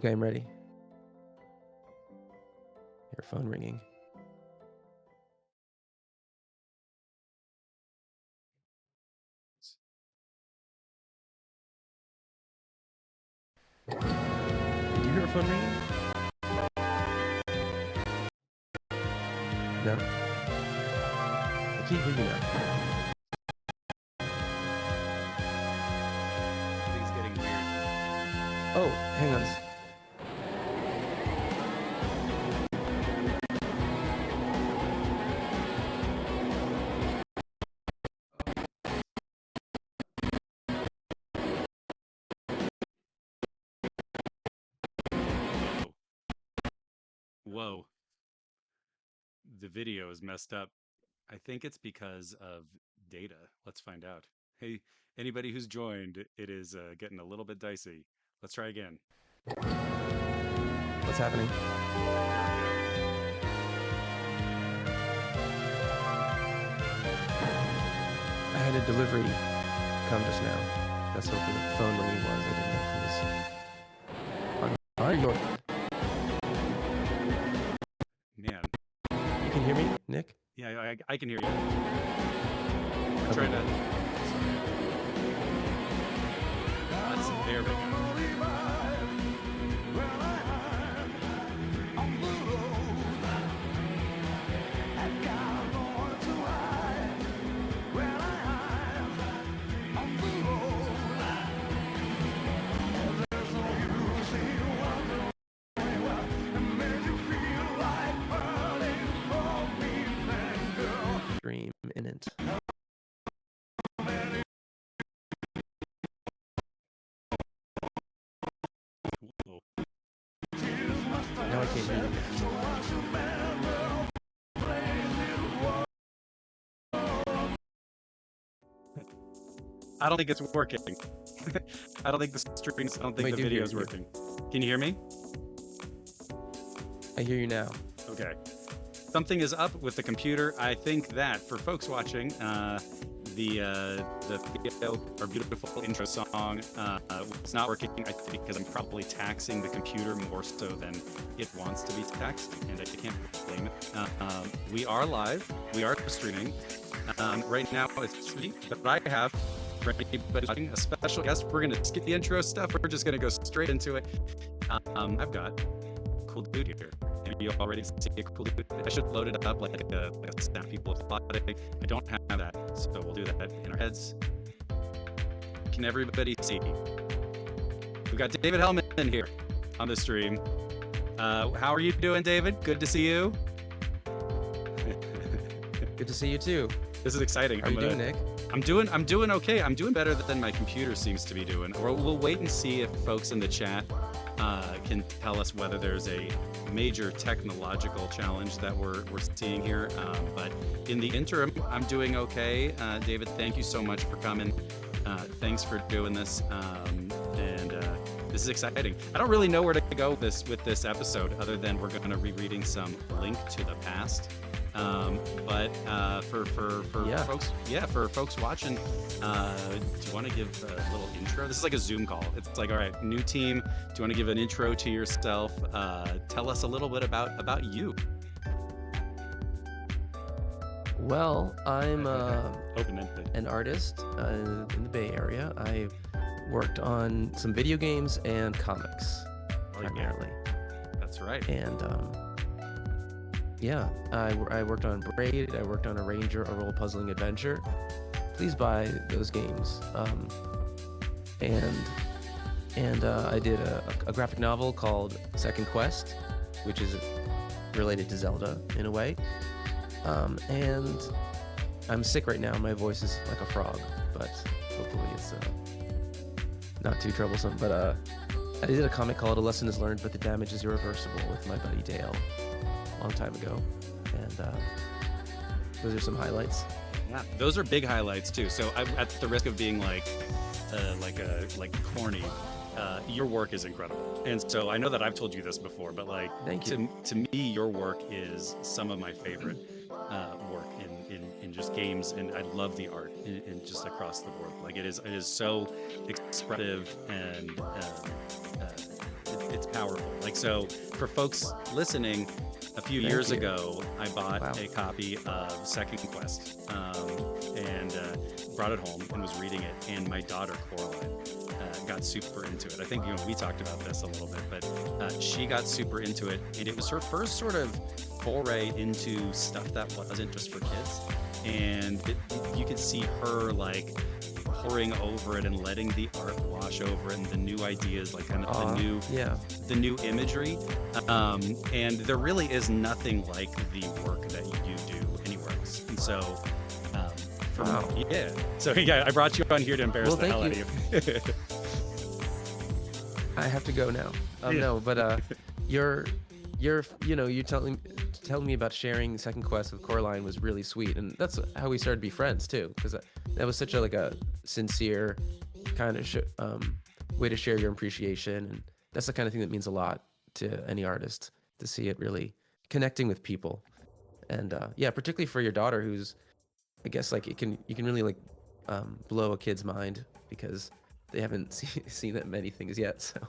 Okay, I'm ready. Your phone ringing. Did you hear a phone ringing? No? I can't hear you now. Everything's getting weird. Oh, hang on. Whoa. The video is messed up. I think it's because of data. Let's find out. Hey, anybody who's joined, it is getting a little bit dicey. Let's try again. What's happening? I had a delivery come just now. That's what the phone ringing was. I didn't know if it was on your... Man. You can hear me, Nick? Yeah, I can hear you. I'm trying to... There we go. Dream in it. Whoa. Now I can't hear you. I don't think it's working. I don't think the streams, I don't think the video is working. Can you hear me? I hear you now. Okay. Something is up with the computer. I think that for folks watching, the video, our beautiful intro song, was not working. I think because I'm probably taxing the computer more so than it wants to be taxed, and I can't blame it. We are live. We are streaming. Right now it's free, but I have for anybody watching a special guest. We're gonna skip the intro stuff. We're just gonna go straight into it. I've got a cool dude here. Maybe you already see a cool dude. I should load it up like a snap people applauding. I don't have that, so we'll do that in our heads. Can everybody see? We've got David Hellman here on the stream. How are you doing, David? Good to see you. Good to see you too. This is exciting. How are you doing, Nick? I'm doing okay. I'm doing better than my computer seems to be doing. We'll wait and see if folks in the chat can tell us whether there's a major technological challenge that we're seeing here. But in the interim, I'm doing okay. David, thank you so much for coming. Thanks for doing this. This is exciting. I don't really know where to go with this episode other than we're going to be reading some Link to the Past. For folks watching, do you want to give a little intro? This is like a Zoom call. It's like, all right, new team. Do you want to give an intro to yourself? Tell us a little bit about you. Well, I'm an artist in the Bay Area. I've worked on some video games and comics primarily. That's right. And yeah, I worked on Braid. I worked on a Ranger, a role puzzling adventure. Please buy those games. I did a graphic novel called Second Quest, which is related to Zelda in a way. And I'm sick right now. My voice is like a frog, but hopefully it's not too troublesome. But I did a comic called A Lesson is Learned, but the Damage is Irreversible with my buddy Dale a long time ago. And those are some highlights. Yeah, those are big highlights too. So at the risk of being like corny, your work is incredible. And so I know that I've told you this before, but like, thank you. To me, your work is some of my favorite work in just games, and I love the art in just across the board. Like it is so expressive, and it's powerful. Like, so for folks listening, a few Thank years you. ago, I bought Wow. a copy of Second Quest, and brought it home and was reading it. And my daughter Coraline got super into it. I think we talked about this a little bit, but she got super into it, and it was her first sort of foray into stuff that wasn't just for kids. And you could see her like poring over it and letting the art wash over it and the new ideas, like kind of Yeah. the new imagery. And there really is nothing like the work that you do anywhere else. And so, for Wow. yeah. So yeah, I brought you on here to embarrass Well, the hell out thank of you. I have to go now. Yeah. No, but you're you telling me about sharing Second Quest with Coraline was really sweet, and that's how we started to be friends too, because that was such a sincere kind of way to share your appreciation, and that's the kind of thing that means a lot to any artist, to see it really connecting with people, and yeah, particularly for your daughter, who's, I guess, like, you can really like blow a kid's mind because they haven't seen that many things yet. So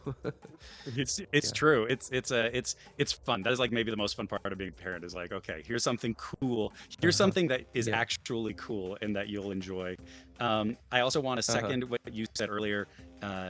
It's yeah. true. It's fun. That is like maybe the most fun part of being a parent is like, okay, here's something cool. Here's Uh-huh. something that is Yeah. actually cool and that you'll enjoy. I also want to Uh-huh. second what you said earlier.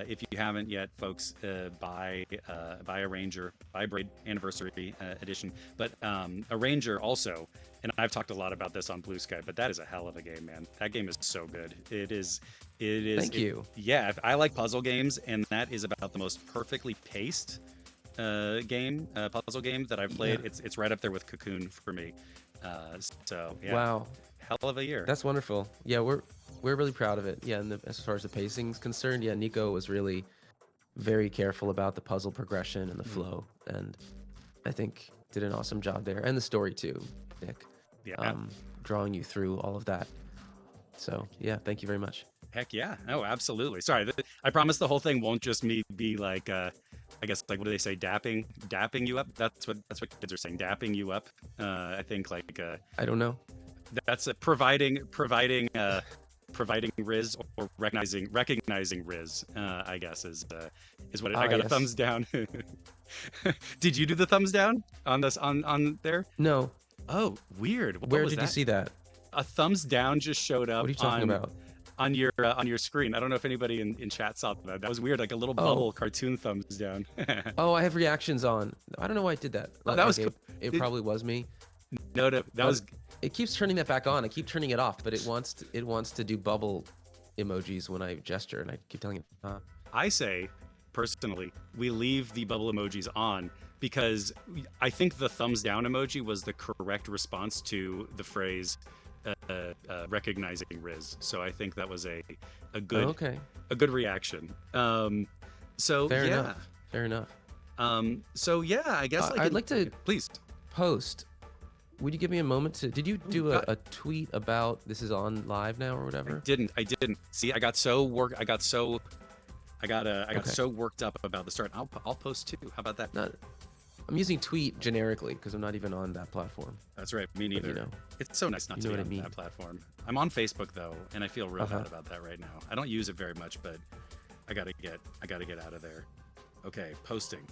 If you haven't yet, folks, buy a Ranger, buy Braid Anniversary Edition. But a Ranger also, and I've talked a lot about this on Blue Sky, but that is a hell of a game, man. That game is so good. It is. Thank you. Yeah, I like puzzle games, and that is about the most perfectly paced puzzle game that I've Yeah. played. It's right up there with Cocoon for me. So yeah, Wow. hell of a year. That's wonderful. Yeah, we're really proud of it. Yeah, and as far as the pacing's concerned, yeah, Nico was really very careful about the puzzle progression and the Mm, flow, and I think did an awesome job there, and the story too, Nick, yeah, um, drawing you through all of that. So yeah, thank you very much. heck yeah. Oh, absolutely. Sorry, I promise the whole thing won't just me be like, I guess like what do they say, dapping you up? That's what kids are saying, dapping you up. I think like I don't know. that's providing Riz or recognizing Riz. I guess is what I Ah, got a yes. thumbs down. Did you do the thumbs down on this on there? No. Oh, weird. What Where was did you that? see that? A thumbs down just showed What up are you talking about? on your screen. I don't know if anybody in chat saw that. That was weird, like a little Oh, bubble cartoon thumbs down. oh, I have reactions on. I don't know why I did that. Oh, that was Like it it, probably was me. no, no, that But was it keeps turning that back on. I keep turning it off, but it wants to do bubble emojis when I gesture, and I keep telling it. I say, personally, we leave the bubble emojis on because I think the thumbs down emoji was the correct response to the phrase recognizing Riz. So I think that was a Oh, good okay. a good reaction. So Fair yeah. enough. Fair enough. So yeah, I guess like I'd like to please. post. Would you give me a moment to? Did you do God, a tweet about this is on live now or whatever? I didn't. See, I got so work. I got so. I got Okay. so worked up about the start. I'll post too. How about that? Not. I'm using tweet generically because I'm not even on that platform. That's right. Me But neither. you know, It's so nice not you to know be what I on mean. that platform. I'm on Facebook though, and I feel real Uh-huh. bad about that right now. I don't use it very much, but I gotta get out of there. Okay, posting.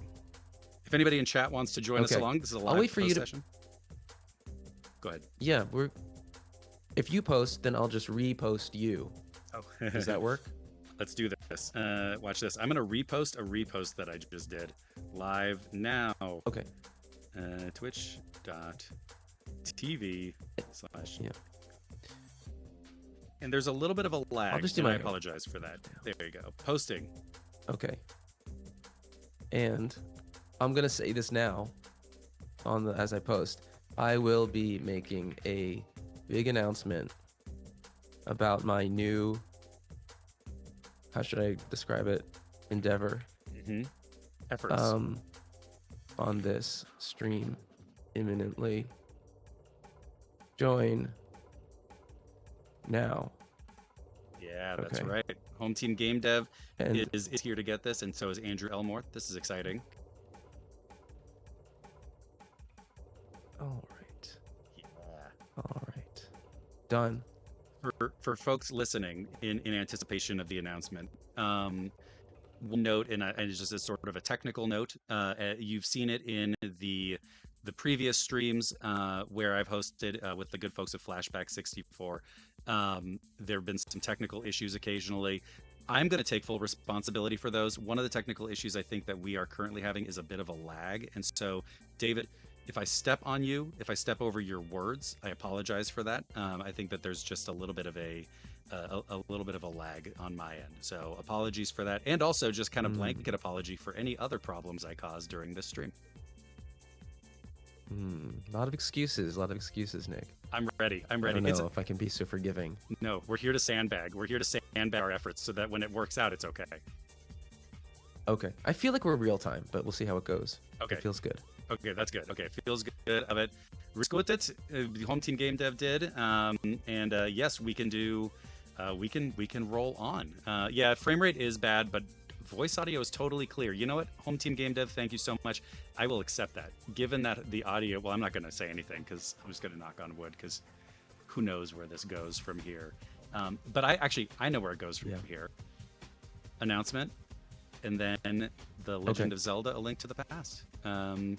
If anybody in chat wants to join us Okay. along, this is a I'll live wait for post you to. session. Go ahead. Yeah, we're. If you post, then I'll just repost you. Oh, Does that work? let's do this. Watch this. I'm gonna repost a repost that I just did live now. Okay. Twitch.tv/ Yeah. and there's a little bit of a lag, just do and I my- apologize for that. There you go. Posting. Okay. And I'm gonna say this now, as I post. I will be making a big announcement about my new. How should I describe it? Endeavor. Mm-hmm. Efforts. On this stream imminently. Join now. Yeah, that's Okay. right. Home Team Game Dev And is here to get this, and so is Andrew Elmore. This is exciting. all right. Yeah. All right. Done. For folks listening in anticipation of the announcement, one note, and it's just a sort of a technical note. You've seen it in the previous streams where I've hosted with the good folks at Flashback 64. There have been some technical issues occasionally. I'm going to take full responsibility for those. One of the technical issues I think that we are currently having is a bit of a lag. And so, David, if I step on you, if I step over your words, I apologize for that. I think that there's just a little bit of a little bit of a lag on my end. So apologies for that. And also just kind of blanket apology for any other problems I caused during this stream. A lot of excuses, Nick. I'm ready. I'm ready. I don't know if I can be so forgiving. No, we're here to sandbag. We're here to sandbag our efforts so that when it works out, it's okay. Okay. I feel like we're real time, but we'll see how it goes. Okay. It feels good. Okay, that's good. Okay, feels good of it. Risk with it. The home team game dev did. And yes, we can do. We can roll on. Yeah, frame rate is bad, but voice audio is totally clear. You know what? Home team game dev, thank you so much. I will accept that. Given that the audio, well, I'm not going to say anything because I'm just going to knock on wood because who knows where this goes from here. But I know where it goes from here. Announcement, and then the Legend of Zelda: A Link to the Past. I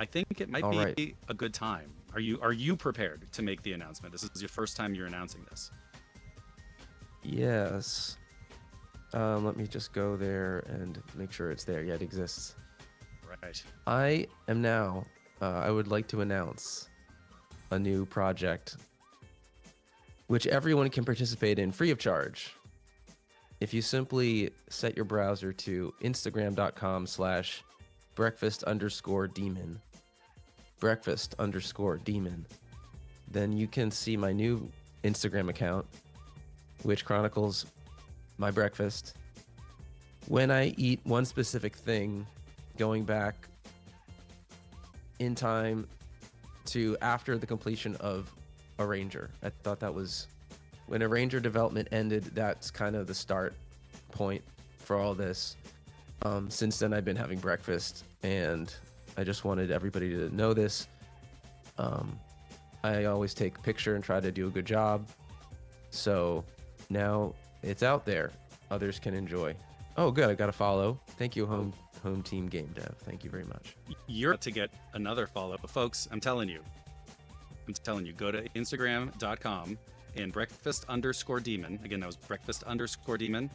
think it might be a good time. Are you prepared to make the announcement? This is your first time you're announcing this. Yes. Let me just go there and make sure it's there. Yeah, it exists. Right. I am now, I would like to announce a new project which everyone can participate in free of charge. If you simply set your browser to instagram.com/breakfast_demon, breakfast_demon, then you can see my new Instagram account, which chronicles my breakfast when I eat one specific thing, going back in time to after the completion of Arranger. I thought that was when Arranger development ended. That's kind of the start point for all this. Since then, I've been having breakfast, and I just wanted everybody to know this. I always take a picture and try to do a good job. So now it's out there. Others can enjoy. Oh, good. I got a follow. Thank you, home team game dev. Thank you very much. You're about to get another follow. Folks, I'm telling you, go to Instagram.com and breakfast_demon. Again, that was breakfast_demon,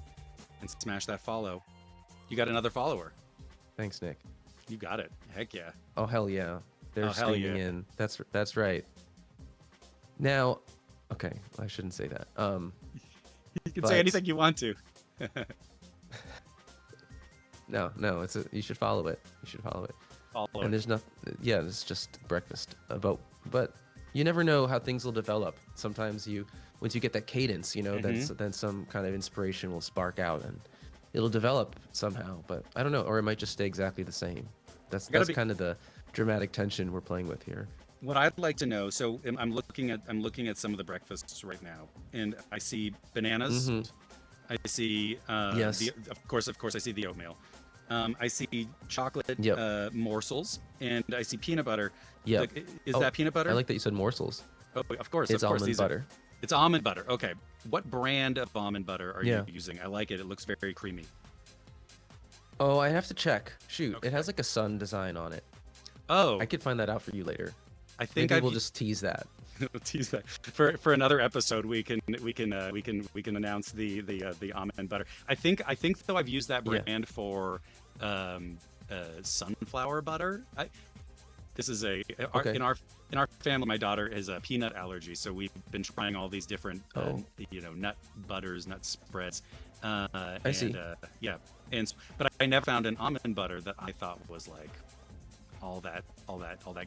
and smash that follow. You got another follower. Thanks, Nick. You got it. Heck yeah. Oh, hell yeah. They're streaming in. That's right. Now, okay, I shouldn't say that. You can say anything you want to. No, you should follow it. And there's nothing. Yeah, it's just breakfast. But you never know how things will develop. Sometimes once you get that cadence, then some kind of inspiration will spark out and it'll develop somehow. But I don't know, or it might just stay exactly the same. That's kind of the dramatic tension we're playing with here. What I'd like to know, so I'm looking at some of the breakfasts right now, and I see bananas. Mm-hmm. I see yes. Of course I see the oatmeal. I see chocolate morsels, and I see peanut butter. Yeah. Is that peanut butter? I like that you said morsels. Oh, of course. It's almond butter. It's almond butter. Okay. What brand of almond butter are you using? I like it. It looks very creamy. Oh, I have to check. Shoot, okay. It has like a sun design on it. Oh. I could find that out for you later. I think maybe we'll just tease that. We'll tease that for another episode. We can announce the almond butter. I think though I've used that brand for sunflower butter. This is in our family. My daughter has a peanut allergy, so we've been trying all these different nut butters, nut spreads. I see. But I never found an almond butter that I thought was like all that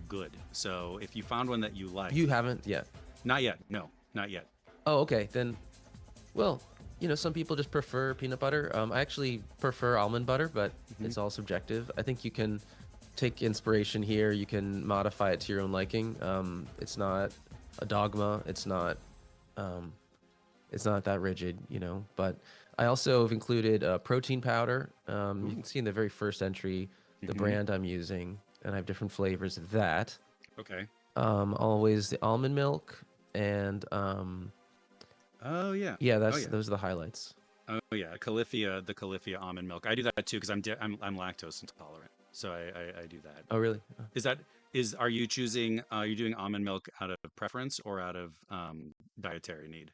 good. So if you found one that you like, you haven't yet. Not yet. No, not yet. Oh, okay. Then, well, some people just prefer peanut butter. I actually prefer almond butter, but it's all subjective. I think you can take inspiration here. You can modify it to your own liking. It's not a dogma. It's not that rigid, But I also have included protein powder. You can see in the very first entry the brand I'm using, and I have different flavors of that. Okay. Always the almond milk and Oh yeah. Yeah, those are the highlights. Oh yeah, Califia, the Califia almond milk. I do that too because I'm lactose intolerant, so I do that. Oh, really? Is that are you choosing? Are you doing almond milk out of preference or out of dietary need?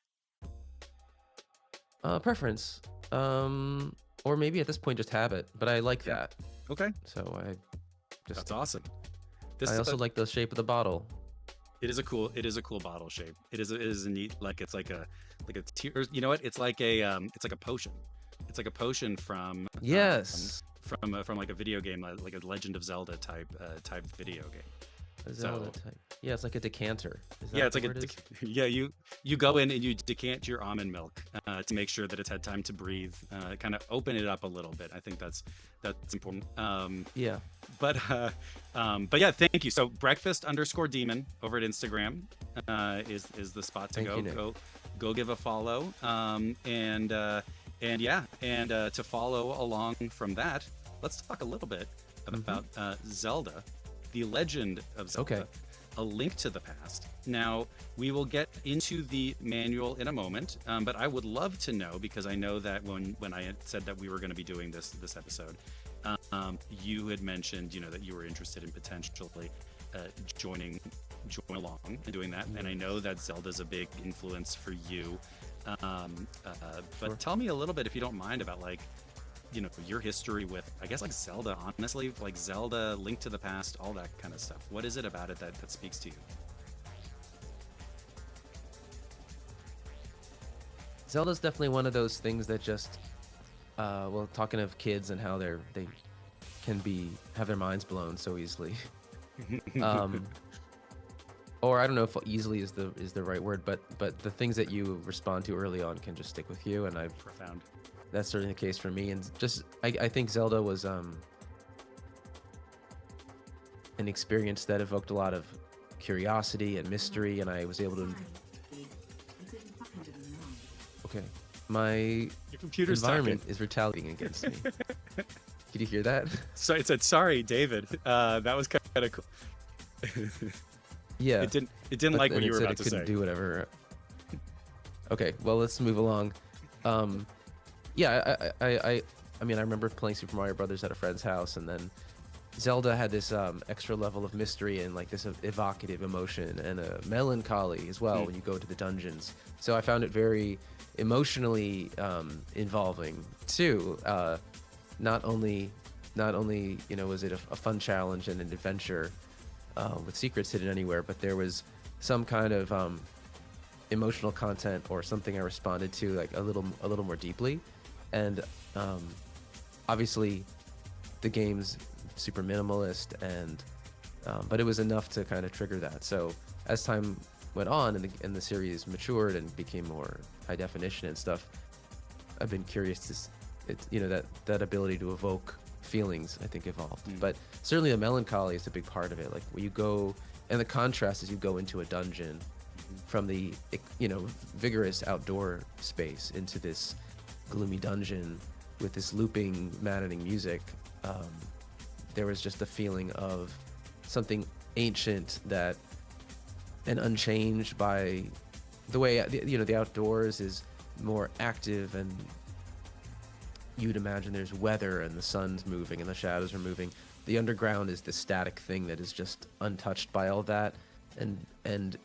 Preference. Or maybe at this point just habit, but I like Yeah. that. Okay, So I just that's stick with awesome. it. This I is also a like the shape of the bottle. it is a cool bottle shape. It is a neat like it's like a tear. You know what? It's like a potion. It's like a potion Yes. from like a video game like a Legend of Zelda type video game. A Zelda So type. Yeah, it's like a decanter. Is that yeah, what it's the like word is? yeah, you go in and you decant your almond milk to make sure that it's had time to breathe, kind of open it up a little bit. I think that's important. Yeah. But yeah, thank you. So breakfast underscore demon over at Instagram is the spot to Thank go. you, Nick. Go give a follow. And yeah, and to follow along from that, let's talk a little bit about Zelda, the Legend of Zelda. Okay. A Link to the Past. Now, we will get into the manual in a moment, but I would love to know because I know that when I had said that we were going to be doing this episode, you had mentioned that you were interested in potentially joining along and doing that, and I know that Zelda's a big influence for you. But Sure. tell me a little bit, if you don't mind, about like your history with, I guess, like Zelda, honestly, like Zelda, Link to the Past, all that kind of stuff. What is it about it that speaks to you? Zelda's definitely one of those things that just, well, talking of kids and how they can have their minds blown so easily. um, or I don't know if easily is the right word, but the things that you respond to early on can just stick with you, and Profound. that's certainly the case for me. And just I think Zelda was an experience that evoked a lot of curiosity and mystery, and I was able to. Okay, my Your computer's environment talking. is retaliating against me. Did you hear that? So it said, "Sorry, David." That was kind of cool. Yeah. It didn't But like then what you it were said about it to couldn't say. do whatever. Okay, well, let's move along. Yeah, I mean, I remember playing Super Mario Brothers at a friend's house, and then Zelda had this extra level of mystery and like this evocative emotion and a melancholy as well when you go to the dungeons. So I found it very emotionally involving too. Not only was it a fun challenge and an adventure with secrets hidden anywhere, but there was some kind of emotional content or something I responded to like a little more deeply, and obviously the game's super minimalist, and but it was enough to kind of trigger that. So as time went on and the series matured and became more high definition and stuff, I've been curious that ability to evoke feelings, I think, evolved. But certainly the melancholy is a big part of it. Like when you go, and the contrast as you go into a dungeon from the vigorous outdoor space into this gloomy dungeon with this looping, maddening music. There was just a feeling of something ancient and unchanged by the way the outdoors is more active, and you'd imagine there's weather and the sun's moving and the shadows are moving. The underground is the static thing that is just untouched by all that, and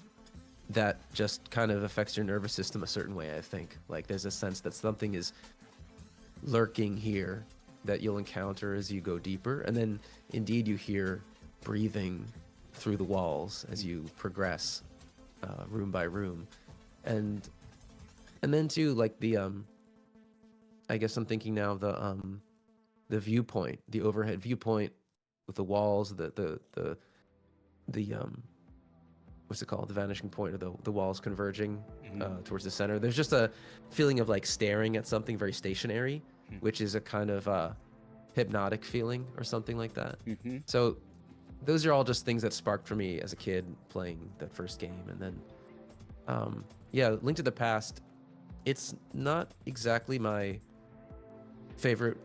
that just kind of affects your nervous system a certain way. I think like there's a sense that something is lurking here that you'll encounter as you go deeper, and then indeed you hear breathing through the walls as you progress room by room, and then too, like the I guess I'm thinking now of the viewpoint, the overhead viewpoint with the walls, the what's it called, the vanishing point, or the walls converging towards the center. There's just a feeling of like staring at something very stationary, which is a kind of hypnotic feeling or something like that. So those are all just things that sparked for me as a kid playing that first game. And then yeah, Link to the Past, it's not exactly my favorite.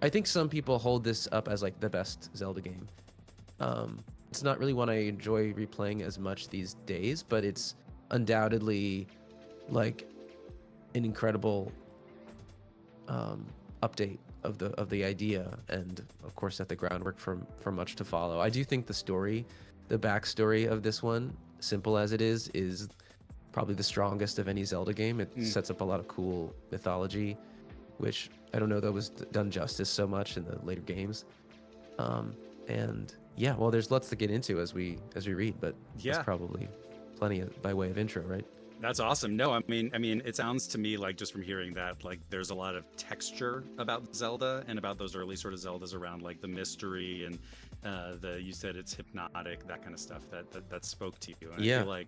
I think some people hold this up as like the best Zelda game. It's not really one I enjoy replaying as much these days, but it's undoubtedly like an incredible update of the idea, and of course set the groundwork for much to follow. I do think the backstory of this one, simple as it is probably the strongest of any Zelda game. It sets up a lot of cool mythology, which I don't know that was done justice so much in the later games. And yeah, well, there's lots to get into as we read, but that's probably plenty by way of intro, right? That's awesome. No, I mean, it sounds to me like, just from hearing that, like there's a lot of texture about Zelda and about those early sort of Zeldas around like the mystery and you said it's hypnotic, that kind of stuff that spoke to you. And I feel like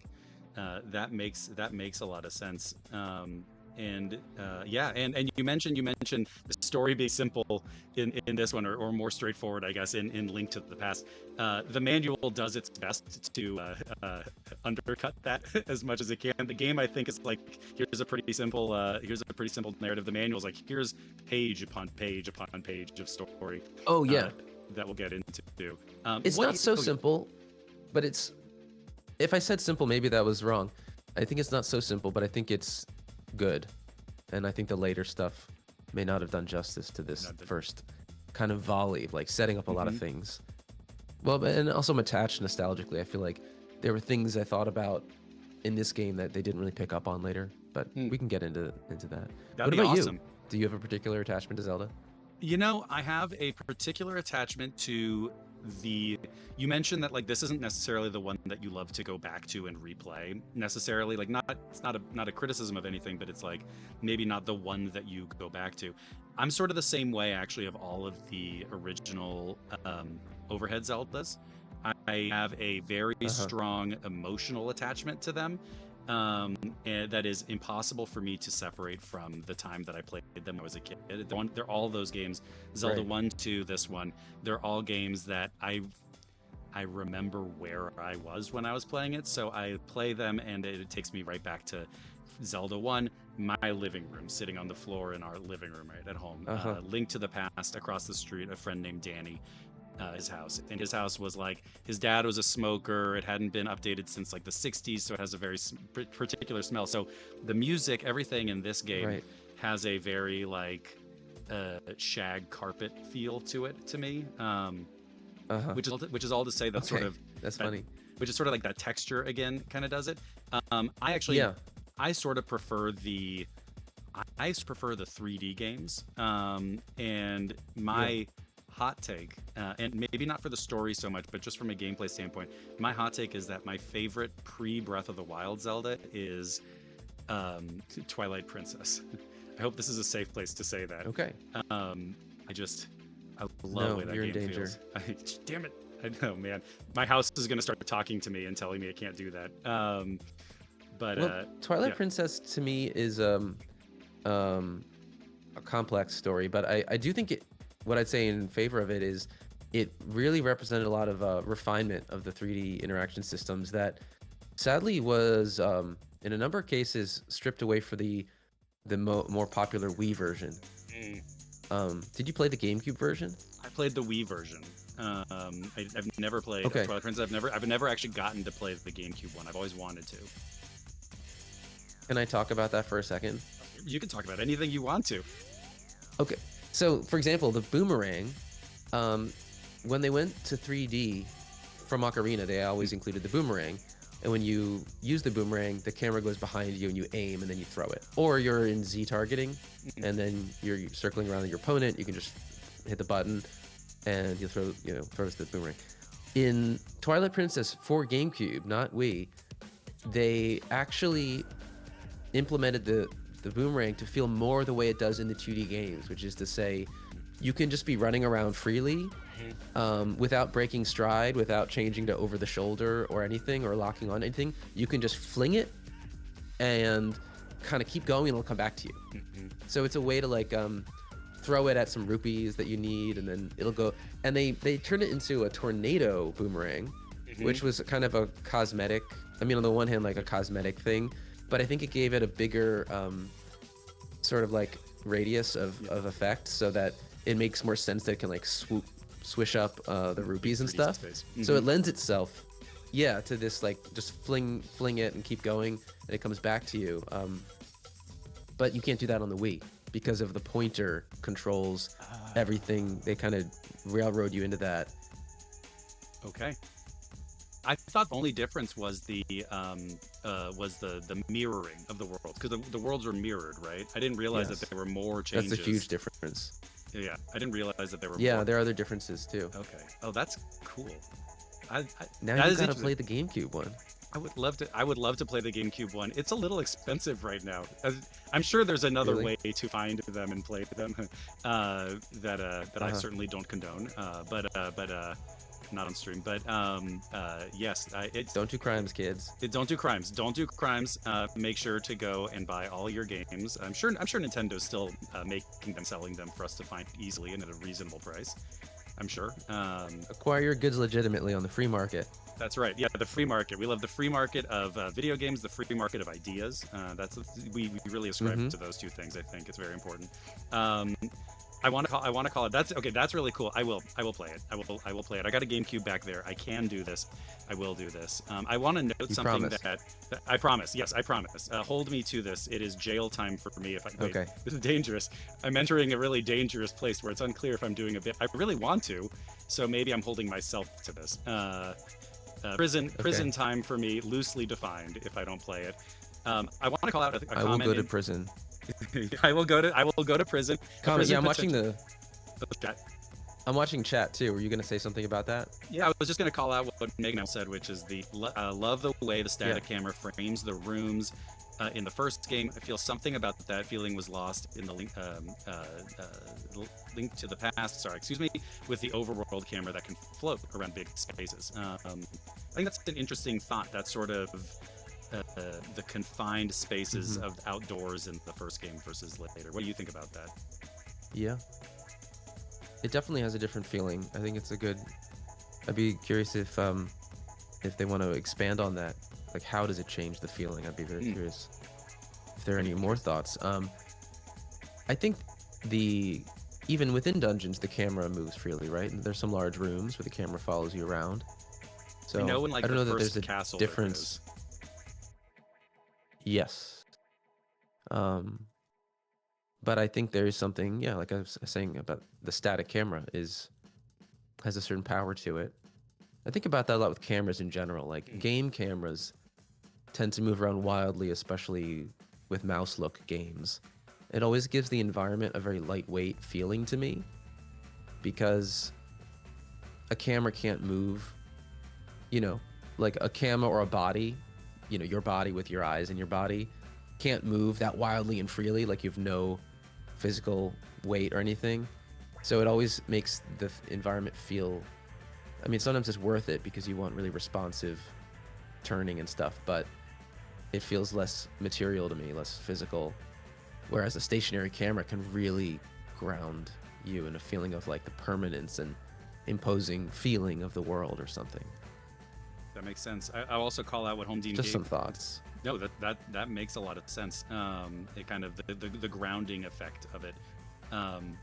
that makes a lot of sense. And you mentioned the story being simple in this one, or more straightforward, I guess, in Link to the Past. The manual does its best to undercut that as much as it can. The game, I think, is like, here's a pretty simple narrative. The manual is like, here's page upon page upon page of story. Oh yeah, that we'll get into. It's not so simple, but it's. If I said simple, maybe that was wrong. I think it's not so simple, but I think it's good, and I think the later stuff may not have done justice to this first kind of volley, like setting up a lot of things. Well, and also I'm attached nostalgically. I feel like there were things I thought about in this game that they didn't really pick up on later, but we can get into that. What about you? Do you have a particular attachment to Zelda? You know, I have a particular attachment to you mentioned that like this isn't necessarily the one that you love to go back to and replay necessarily, like it's not a criticism of anything, but it's like maybe not the one that you go back to. I'm sort of the same way actually of all of the original overhead Zeldas. I have a very strong emotional attachment to them, and that is impossible for me to separate from the time that I played them when I was a kid. They're all those games, Zelda 1, 2, this one. They're all games that I remember where I was when I was playing it, so I play them and it takes me right back to Zelda 1, my living room, sitting on the floor in our living room right at home. Link to the Past, across the street, a friend named Danny. His house, and his house was like, his dad was a smoker. It hadn't been updated since like the 60s, so it has a very particular smell. So the music, everything in this game has a very like shag carpet feel to it to me, which is all to say that sort of that's funny, which is sort of like that texture again kind of does it. I sort of prefer the 3D games, and my hot take, and maybe not for the story so much, but just from a gameplay standpoint, my hot take is that my favorite pre-Breath of the Wild Zelda is Twilight Princess. I hope this is a safe place to say that. Okay. I love the way that game feels. Damn it. I know, man. My house is going to start talking to me and telling me I can't do that. Twilight Princess to me is a complex story, but I do think what I'd say in favor of it is it really represented a lot of refinement of the 3D interaction systems that sadly was in a number of cases stripped away for the more popular Wii version. Did you play the GameCube version? I played the Wii version. I've never played Twilight Princess. I've never actually gotten to play the GameCube one. I've always wanted to. Can I talk about that for a second? You can talk about anything you want to. Okay. So, for example, the boomerang, when they went to 3D from Ocarina, they always included the boomerang. And when you use the boomerang, the camera goes behind you and you aim and then you throw it. Or you're in Z targeting and then you're circling around your opponent. You can just hit the button and you'll throws the boomerang. In Twilight Princess for GameCube, not Wii, they actually implemented the boomerang to feel more the way it does in the 2D games, which is to say you can just be running around freely without breaking stride, without changing to over the shoulder or anything or locking on anything. You can just fling it and kind of keep going and it'll come back to you. So it's a way to like throw it at some rupees that you need and then it'll go. And they turned it into a tornado boomerang, which was kind of a cosmetic, I mean on the one hand like a cosmetic thing, but I think it gave it a bigger sort of like radius of effect so that it makes more sense that it can like swish up the rupees and stuff. So it lends itself, to this like just fling it and keep going and it comes back to you. But you can't do that on the Wii. because of the pointer controls Ah, everything. They kind of railroad you into that. okay. I thought the only difference was the mirroring of the worlds, because the worlds were mirrored, right? I didn't realize that Yes, there were more that's a changes. huge difference. Yeah, I didn't realize that there were Yeah, more. there are other differences too. Okay. Oh, that's cool. I Now that you is gotta interesting. play the GameCube one. I would love to play the GameCube one. It's a little expensive right now. I'm sure there's another Really? way to find them and play them that I Uh-huh. certainly don't condone. But not on stream. But yes, Don't do crimes, kids. don't do crimes. Don't do crimes. Make sure to go and buy all your games. I'm sure Nintendo's still making them, selling them for us to find easily and at a reasonable price. I'm sure. Acquire your goods legitimately on the free market. That's right. Yeah, the free market. We love the free market of video games, the free market of ideas. We really ascribe Mm-hmm. to those two things. I think it's very important. I want to call it. That's okay. That's really cool. I will play it. I will play it. I got a GameCube back there. I can do this. I will do this. I want to note You something promise? that I promise. Yes, I promise. Hold me to this. It is jail time for me if I wait. Okay. This is dangerous. I'm entering a really dangerous place where it's unclear if I'm doing a bit. I really want to, so maybe I'm holding myself to this. Prison time for me, loosely defined. If I don't play it, I want to call out a I will comment. go to prison. I will go to prison. Comment. Prison Yeah, I'm watching potential- the. I'm watching chat too. Were you gonna say something about that? Yeah, I was just gonna call out what Megan said, which is love the way the static camera frames the rooms. In the first game, I feel something about that feeling was lost in the link to the past. Sorry, excuse me, with the overworld camera that can float around big spaces. I think that's an interesting thought. That sort of the confined spaces Mhm. of outdoors in the first game versus later. What do you think about that? Yeah. It definitely has a different feeling. I think it's a good. I'd be curious if they want to expand on that. Like, how does it change the feeling? I'd be very curious if there are any more thoughts. I think even within dungeons, the camera moves freely, right? And there's some large rooms where the camera follows you around. So I know in like I don't the know that first there's a castle there difference. is. Yes. But I think there is something, yeah, like I was saying about the static camera has a certain power to it. I think about that a lot with cameras in general. Like game cameras tend to move around wildly, especially with mouse look games. It always gives the environment a very lightweight feeling to me because a camera can't move, like a camera or a body, your body with your eyes and your body can't move that wildly and freely, like you have no physical weight or anything. So it always makes the environment feel, I mean, sometimes it's worth it because you want really responsive turning and stuff, but it feels less material to me, less physical. Whereas a stationary camera can really ground you in a feeling of like the permanence and imposing feeling of the world or something. That makes sense. I'll also call out what Home Team Just gave. some thoughts. No, that makes a lot of sense. It kind of the grounding effect of it. Home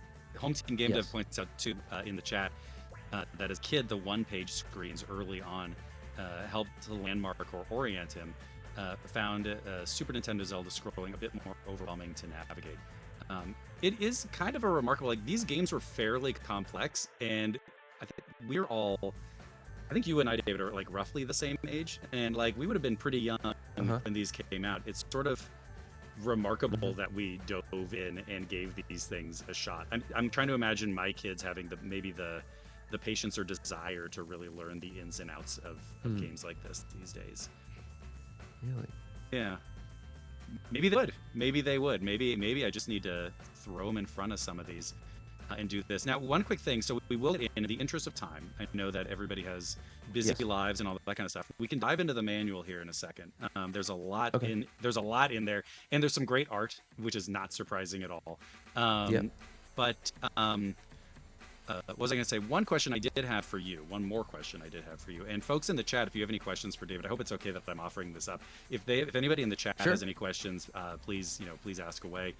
Team Game Dev Yes. points out too in the chat that as a kid, the one-page screens early on helped to landmark or orient him. Found Super Nintendo Zelda scrolling a bit more overwhelming to navigate. It is kind of a remarkable. Like these games were fairly complex, and I think I think you and I, David, are like roughly the same age, and like we would have been pretty young when these came out. It's sort of remarkable that we dove in and gave these things a shot. I'm trying to imagine my kids having maybe the patience or desire to really learn the ins and outs of games like this these days. Really? Yeah. Maybe they would. Maybe I just need to throw them in front of some of these and do this. Now, one quick thing. So we will, in the interest of time, I know that everybody has busy lives and all that kind of stuff. We can dive into the manual here in a second. There's a lot there's a lot in there, and there's some great art, which is not surprising at all. But what was I going to say? One more question I did have for you, and folks in the chat, if you have any questions for David, I hope it's okay that I'm offering this up. If anybody in the chat has any questions, please ask away.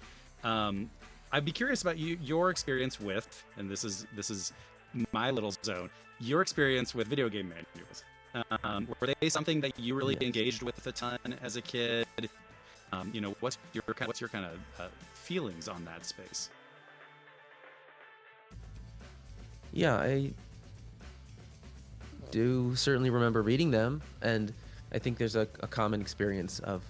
I'd be curious about your experience with, and this is my little zone, your experience with video game manuals. Were they something that you really engaged with a ton as a kid? what's your kind of feelings on that space? Yeah, I do certainly remember reading them, and I think there's a common experience of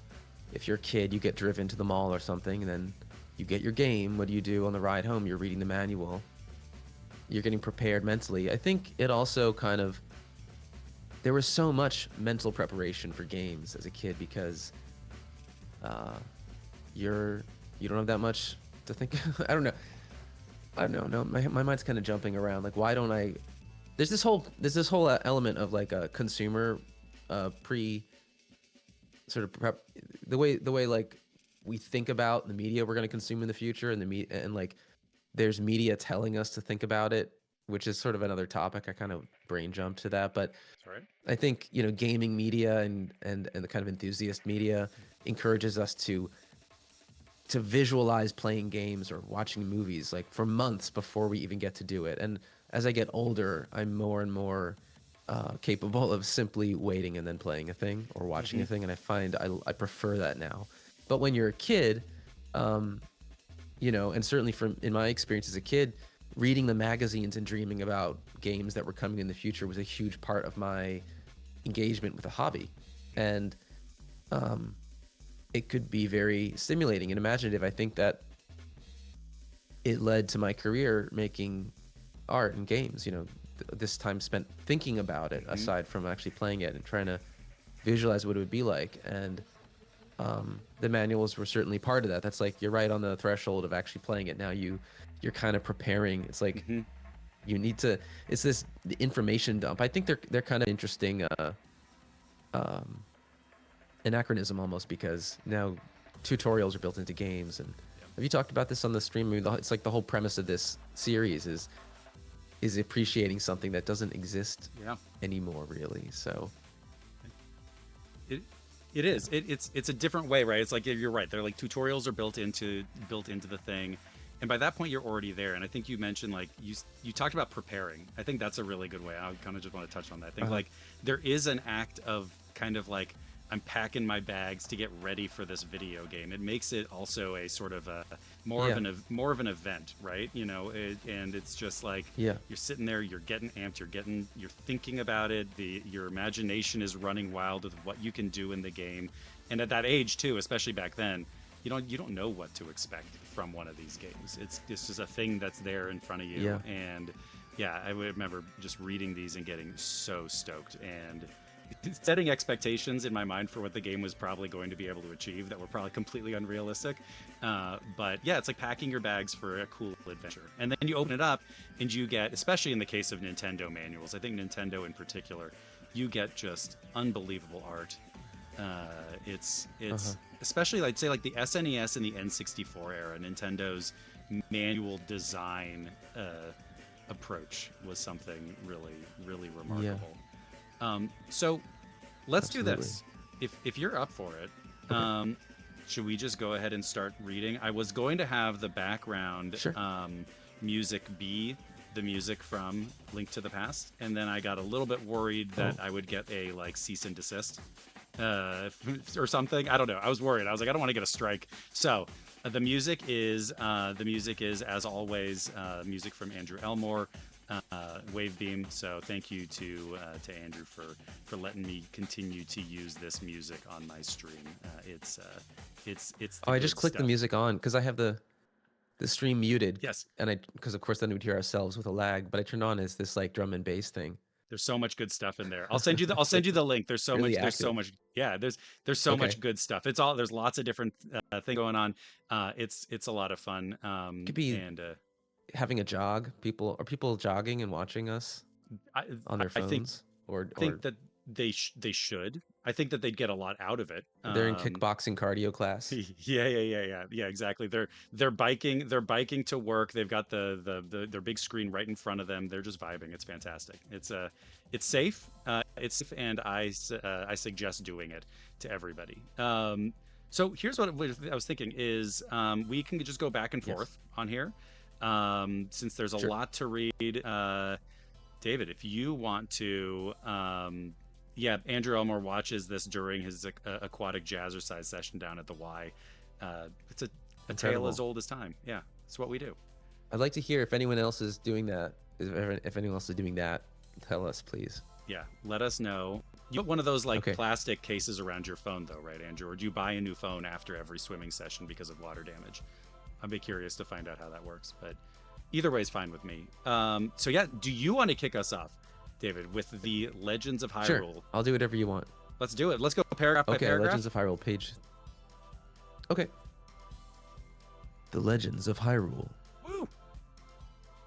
if you're a kid, you get driven to the mall or something, and then you get your game. What do you do on the ride home? You're reading the manual. You're getting prepared mentally. I think it also kind of there was so much mental preparation for games as a kid because uh, you don't have that much to think. I don't know. I don't know. No, my mind's kind of jumping around. Like, why don't I? There's this whole element of like a consumer pre sort of prep the way like we think about the media we're going to consume in the future and and like there's media telling us to think about it, which is sort of another topic. I kind of brain jumped to that, but Sorry. I think gaming media and the kind of enthusiast media encourages us to visualize playing games or watching movies like for months before we even get to do it. And as I get older, I'm more and more capable of simply waiting and then playing a thing or watching Hmm. a thing. And I find I prefer that now. But when you're a kid, um, and certainly from in my experience as a kid, reading the magazines and dreaming about games that were coming in the future was a huge part of my engagement with a hobby. And um, it could be very stimulating and imaginative. I think that it led to my career making art and games. This time spent thinking about it, Hmm. aside from actually playing it and trying to visualize what it would be like. And the manuals were certainly part of that. That's like you're right on the threshold of actually playing it. Now you're kind of preparing. It's like Hmm. you need to. It's this information dump. I think they're kind of interesting. Um, Anachronism almost because now tutorials are built into games. And have you talked about this on the stream? I mean, it's like the whole premise of this series is appreciating something that doesn't exist Yeah. anymore, really. So It it yeah, is. It's a different way, right? It's like you're right. They're like tutorials are built into the thing, and by that point you're already there. And I think you mentioned like you talked about preparing. I think that's a really good way. I kind of just want to touch on that. I think uh-huh. like there is an act of kind of like I'm packing my bags to get ready for this video game. It makes it also a sort of a Yeah, more of an event, right? And it's just like yeah, you're sitting there, you're getting amped, you're thinking about it. Your imagination is running wild with what you can do in the game. And at that age too, especially back then, you don't know what to expect from one of these games. It's just a thing that's there in front of yeah, you. And yeah, I remember just reading these and getting so stoked and setting expectations in my mind for what the game was probably going to be able to achieve that were probably completely unrealistic. But yeah, it's like packing your bags for a cool adventure. And then you open it up and you get, especially in the case of Nintendo manuals, I think Nintendo in particular, you get just unbelievable art. uh-huh. It's especially I'd say like the SNES and the N64 era, Nintendo's manual design approach was something really, really Yeah, remarkable. So let's do absolutely. this. If you're up for it, Okay, should we just go ahead and start reading? I was going to have the background sure. music be the music from Link to the Past, and then I got a little bit worried that Oh, I would get a like cease and desist uh, or something. I don't know. I was worried. I was like, I don't want to get a strike. So the music is as always music from Andrew Elmore, Wavebeam. So thank you to Andrew for letting me continue to use this music on my stream. It's the oh, I just good clicked the stuff. music on because I have the stream muted, Yes, and I because of course then we'd hear ourselves with a lag. But I turned on as this like drum and bass thing. there's so much good stuff in there. I'll It's send like you the link. really There's so active. much. Yeah, there's so Okay, much good stuff. There's lots of different things going on. It's a lot of fun. could be And having a jog. People jogging and watching us I on their I think phones, or think that they should. I think that they'd get a lot out of it. they're in kickboxing cardio class. Yeah, exactly. They're biking to work. They've got their big screen right in front of them. They're just vibing. It's fantastic. It's safe. It's safe, and I suggest doing it to everybody. So here's what I was thinking is we can just go back and Yes, forth on here since there's a sure. lot to read. David, if you want to Yeah, Andrew Elmore watches this during his aquatic jazzercise session down at the Y. It's a tale as Incredible. old as time. Yeah, it's what we do. I'd like to hear if anyone else is doing that. If anyone else is doing that, tell us, please. Yeah, let us know. You put one of those like Okay. plastic cases around your phone though, right, Andrew? Or do you buy a new phone after every swimming session because of water damage? I'd be curious to find out how that works, but either way is fine with me. So yeah, do you want to kick us off, David, with the Legends of Sure. Hyrule? I'll do whatever you want. Let's do it. Let's go paragraph by Okay. paragraph. Legends of Hyrule, page. Okay. The Legends of Hyrule. Woo!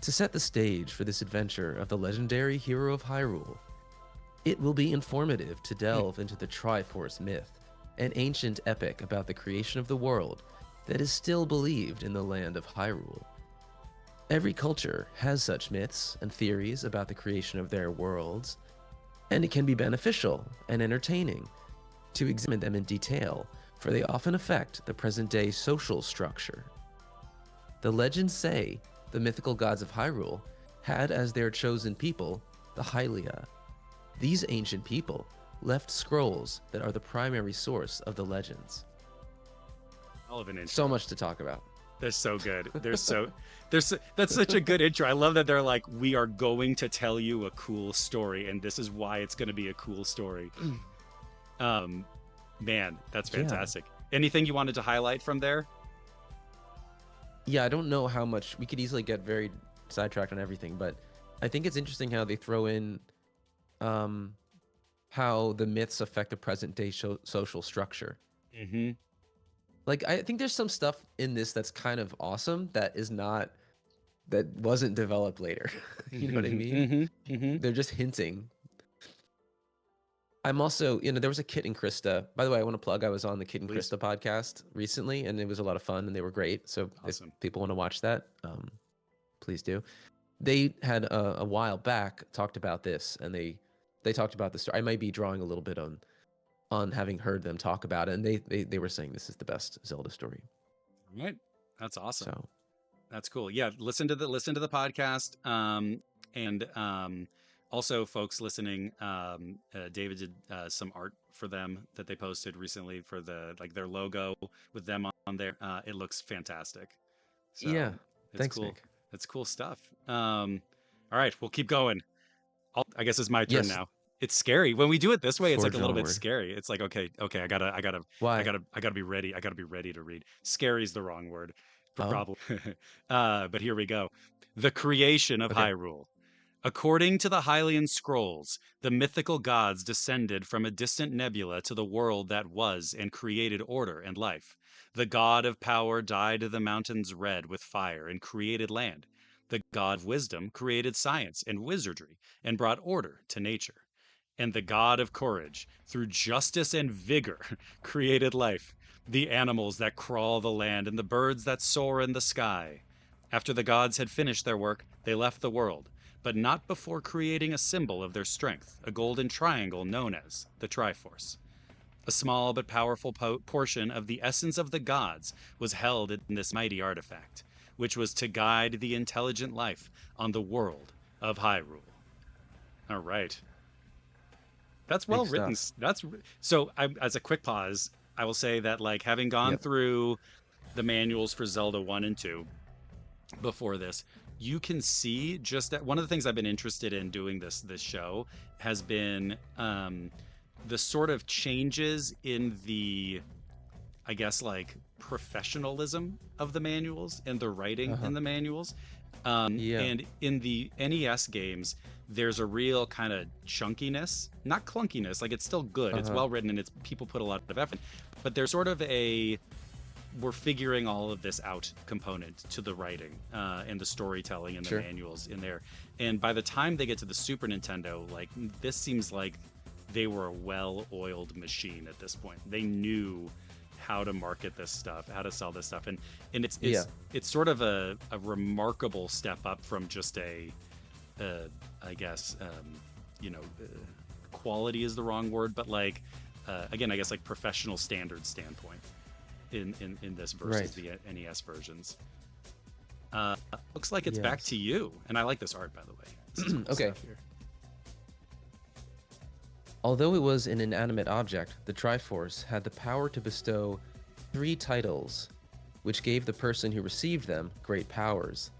To set the stage for this adventure of the legendary hero of Hyrule, it will be informative to delve into the Triforce myth, an ancient epic about the creation of the world that is still believed in the land of Hyrule. Every culture has such myths and theories about the creation of their worlds, and it can be beneficial and entertaining to examine them in detail, for they often affect the present-day social structure. The legends say the mythical gods of Hyrule had as their chosen people the Hylia. These ancient people left scrolls that are the primary source of the legends. Hell of an intro. So much to talk about. They're so good. That's such a good intro. I love that they're like, we are going to tell you a cool story, and this is why it's going to be a cool story. Man, that's fantastic. Anything you wanted to highlight from there? Yeah, I don't know how much we could easily get very sidetracked on everything, but I think it's interesting how they throw in how the myths affect the present day social structure. Mm-hmm. Like, I think there's some stuff in this that's kind of awesome that wasn't developed later. You know what I mean? Mm-hmm. Mm-hmm. They're just hinting. I'm also, there was a Kit and Krista. By the way, I want to plug, I was on the Kit and Please. Krista podcast recently, and it was a lot of fun, and they were great. So Awesome. if people want to watch that, please do. They had a while back talked about this, and they talked about the story. I might be drawing a little bit on having heard them talk about it, and they were saying this is the best Zelda story. Right. That's awesome. So that's cool. Yeah, listen to the podcast. And also, folks listening, David did some art for them that they posted recently for their logo with them on there. It looks fantastic. So yeah, it's thanks, cool. Nick. It's cool stuff. All right, we'll keep going. I guess it's my turn Yes. now. It's scary when we do it this way. It's like a little bit Onward. scary. It's like okay, I gotta Why? be ready. I gotta be ready to read. Scary is the wrong word, Oh. probably. But here we go. The creation of Okay. Hyrule. According to the Hylian scrolls, the mythical gods descended from a distant nebula to the world that was and created order and life. The god of power dyed the mountains red with fire and created land. The god of wisdom created science and wizardry and brought order to nature. And the god of courage, through justice and vigor, created life, the animals that crawl the land and the birds that soar in the sky. After the gods had finished their work, they left the world, but not before creating a symbol of their strength, a golden triangle known as the Triforce. A small but powerful portion of the essence of the gods was held in this mighty artifact, which was to guide the intelligent life on the world of Hyrule. All right. That's well written. As a quick pause, I will say that like having gone through the manuals for Zelda 1 and 2 before this, you can see just that one of the things I've been interested in doing this show has been the sort of changes in the, I guess, like professionalism of the manuals and the writing in the manuals. And in the NES games, there's a real kind of chunkiness, not clunkiness, like it's still good. It's well written and it's people put a lot of effort, but there's sort of a we're figuring all of this out component to the writing and the storytelling and the manuals in there. And by the time they get to the Super Nintendo, like this seems like they were a well-oiled machine at this point. They knew how to market this stuff, how to sell this stuff, and it's sort of a remarkable step up from just I guess quality is the wrong word, but like again, I guess like professional standard standpoint in this versus the NES versions. Looks like it's back to you, and I like this art, by the way. This is cool okay. stuff here. Although it was an inanimate object, the Triforce had the power to bestow 3 titles, which gave the person who received them great powers: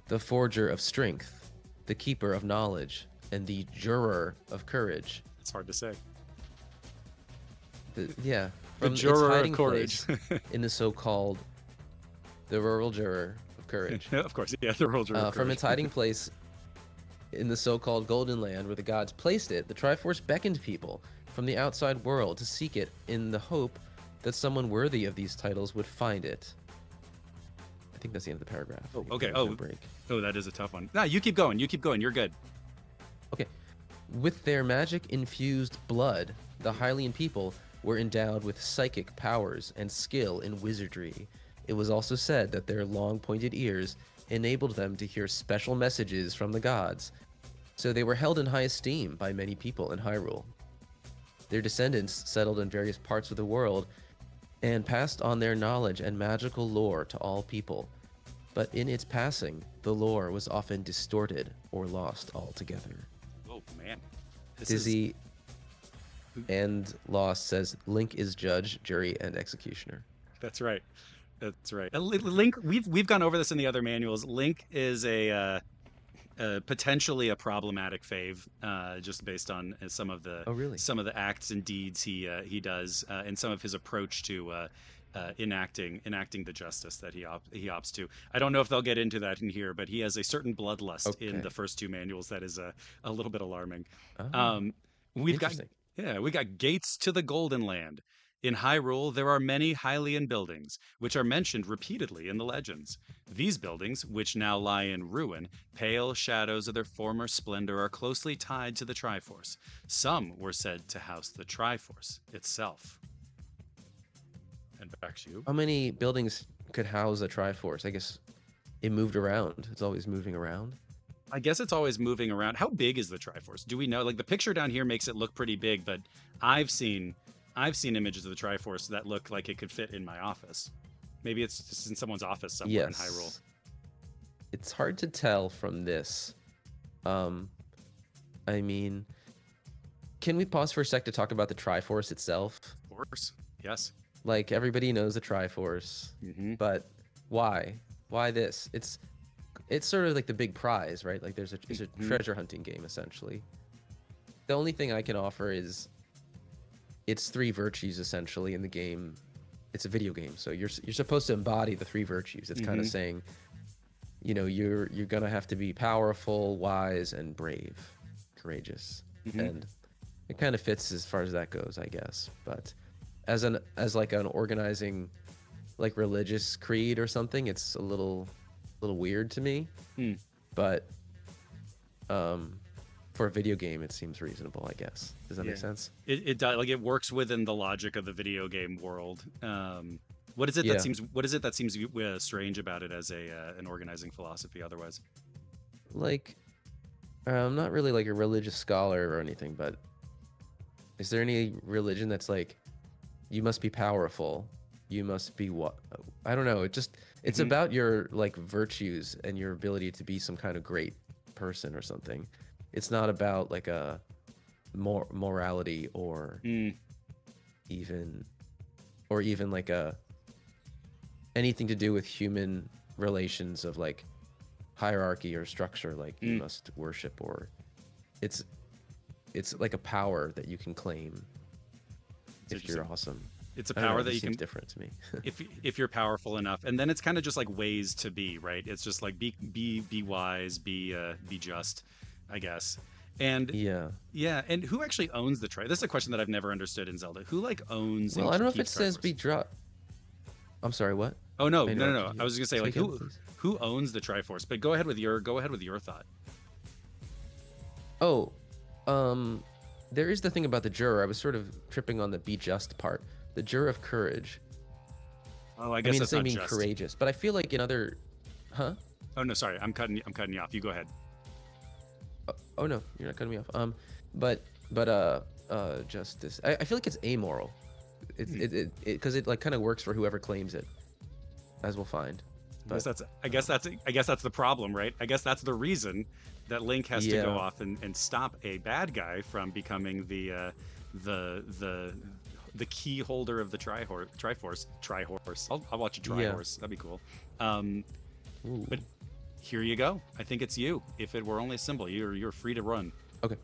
the Forger of Strength, the Keeper of Knowledge, and the Juror of Courage. It's hard to say. Yeah, The from its Juror of hiding Courage. place in the so-called the Rural Juror of Courage. Of course, yeah, the Royal Juror of From Courage. its hiding place in the so-called Golden Land where the gods placed it, the Triforce beckoned people from the outside world to seek it in the hope that someone worthy of these titles would find it. I think that's the end of the paragraph. Oh, okay. Oh, break. Oh, that is a tough one. Nah, you keep going. You keep going. You're good. Okay. With their magic-infused blood, the Hylian people were endowed with psychic powers and skill in wizardry. It was also said that their long pointed ears enabled them to hear special messages from the gods, so they were held in high esteem by many people in Hyrule. Their descendants settled in various parts of the world and passed on their knowledge and magical lore to all people. But in its passing, the lore was often distorted or lost altogether. Oh, man. Dizzy and Lost says Link is judge, jury, and executioner. That's right. That's right. Link, we've gone over this in the other manuals. Link is potentially a problematic fave, just based on Oh, really? some of the acts and deeds he does, and some of his approach to enacting the justice that he opts to. I don't know if they'll get into that in here, but he has a certain bloodlust in Okay. the first 2 manuals that is a little bit alarming. Oh, We've got interesting. we got gates to the Golden Land. In Hyrule, there are many Hylian buildings, which are mentioned repeatedly in the legends. These buildings, which now lie in ruin, pale shadows of their former splendor, are closely tied to the Triforce. Some were said to house the Triforce itself. And back to you. How many buildings could house a Triforce? I guess it moved around. It's always moving around. I guess it's always moving around. How big is the Triforce? Do we know? Like, the picture down here makes it look pretty big, but I've seen images of the Triforce that look like it could fit in my office. Maybe it's just in someone's office somewhere in Hyrule. It's hard to tell from this. I mean, can we pause for a sec to talk about the Triforce itself? Of course. Yes. Like, everybody knows the Triforce, but why? Why this? It's sort of like the big prize, right? Like, it's a treasure hunting game, essentially. The only thing I can offer is it's 3 virtues, essentially, in the game. It's a video game, so you're supposed to embody the 3 virtues. It's kind of saying, you know, you're gonna have to be powerful, wise, and brave, courageous, and it kind of fits as far as that goes, I guess. But as like an organizing, like, religious creed or something, it's a little weird to me. But for a video game, it seems reasonable, I guess. Does that make sense? It does. Like, it works within the logic of the video game world. What is it that seems strange about it as an organizing philosophy otherwise? Like, I'm not really like a religious scholar or anything, but is there any religion that's like, you must be powerful, you must be what? I don't know. It's about your, like, virtues and your ability to be some kind of great person or something. It's not about like a morality or even like anything to do with human relations of, like, hierarchy or structure, like you must worship, or it's like a power that you can claim if you're awesome. It's a power that you seems can different to me. if you're powerful enough, and then it's kind of just like ways to be, right? It's just like be wise, be just, I guess. And and who actually owns the Triforce? This is a question that I've never understood in Zelda. Who, like, owns? Well, I don't know if it keeps says Triforce? be drop. I'm sorry, what? Oh, no. I interrupted you. I was just gonna say, like, Speak up, who owns the Triforce? But go ahead with your thought. Oh, there is the thing about the juror. I was sort of tripping on the be just part. The juror of courage. Oh, I guess that's I not mean just. courageous, but I feel like in other, Oh no, sorry, I'm cutting you off. You go ahead. Oh no, you're not cutting me off. But justice. I feel like it's amoral. It because it like kind of works for whoever claims it, as we'll find. But I guess that's the problem, right? I guess that's the reason that Link has to go yeah, off and stop a bad guy from becoming the the the key holder of the Trihorse. I'll watch a yeah. Trihorse. That'd be cool. Um, Ooh. but here you go. I think it's you. If it were only a symbol, you're free to run. Okay.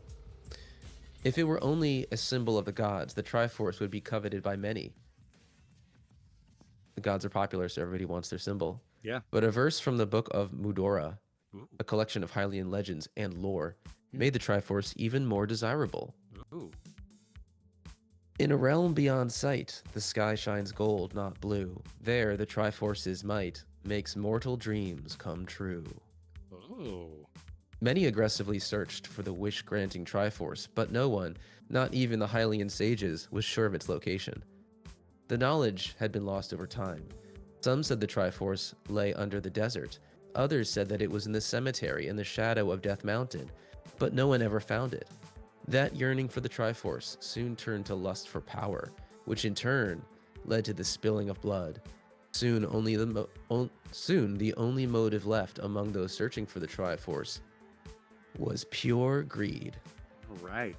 If it were only a symbol of the gods, the Triforce would be coveted by many. The gods are popular, so everybody wants their symbol. Yeah. But a verse from the book of Mudora, Ooh. a collection of Hylian legends and lore, Hmm. made the Triforce even more desirable. Ooh. In a realm beyond sight, the sky shines gold, not blue. There, the Triforce's might makes mortal dreams come true. Oh. Many aggressively searched for the wish-granting Triforce, but no one, not even the Hylian sages, was sure of its location. The knowledge had been lost over time. Some said the Triforce lay under the desert. Others said that it was in the cemetery in the shadow of Death Mountain, but no one ever found it. That yearning for the Triforce soon turned to lust for power, which in turn led to the spilling of blood. Soon, the only motive left among those searching for the Triforce was pure greed. Right.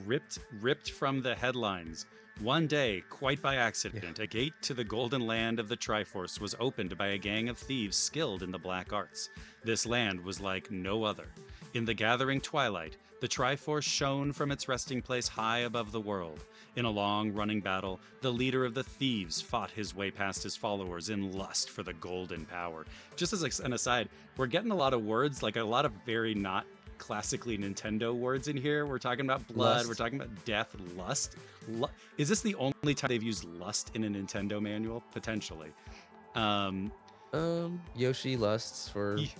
Ripped from the headlines. One day, quite by accident, a gate to the golden land of the Triforce was opened by a gang of thieves skilled in the black arts. This land was like no other. In the gathering twilight, the Triforce shone from its resting place high above the world. In a long-running battle, the leader of the thieves fought his way past his followers in lust for the golden power. Just as an aside, we're getting a lot of words, like a lot of very not classically Nintendo words in here. We're talking about blood, Lust. we're talking about death, lust. Is this the only time they've used lust in a Nintendo manual? Potentially. Yoshi lusts for Ye-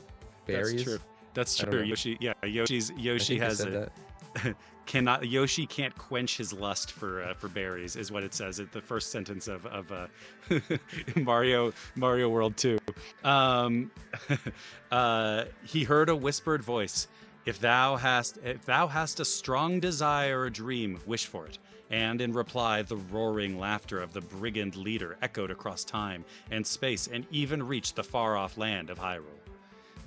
berries. That's true. That's I don't true. know. Yoshi I has said a that. Yoshi can't quench his lust for berries is what it says at the first sentence of Mario World 2. Um, he heard a whispered voice. If thou hast a strong desire or dream, wish for it. And in reply, the roaring laughter of the brigand leader echoed across time and space and even reached the far-off land of Hyrule.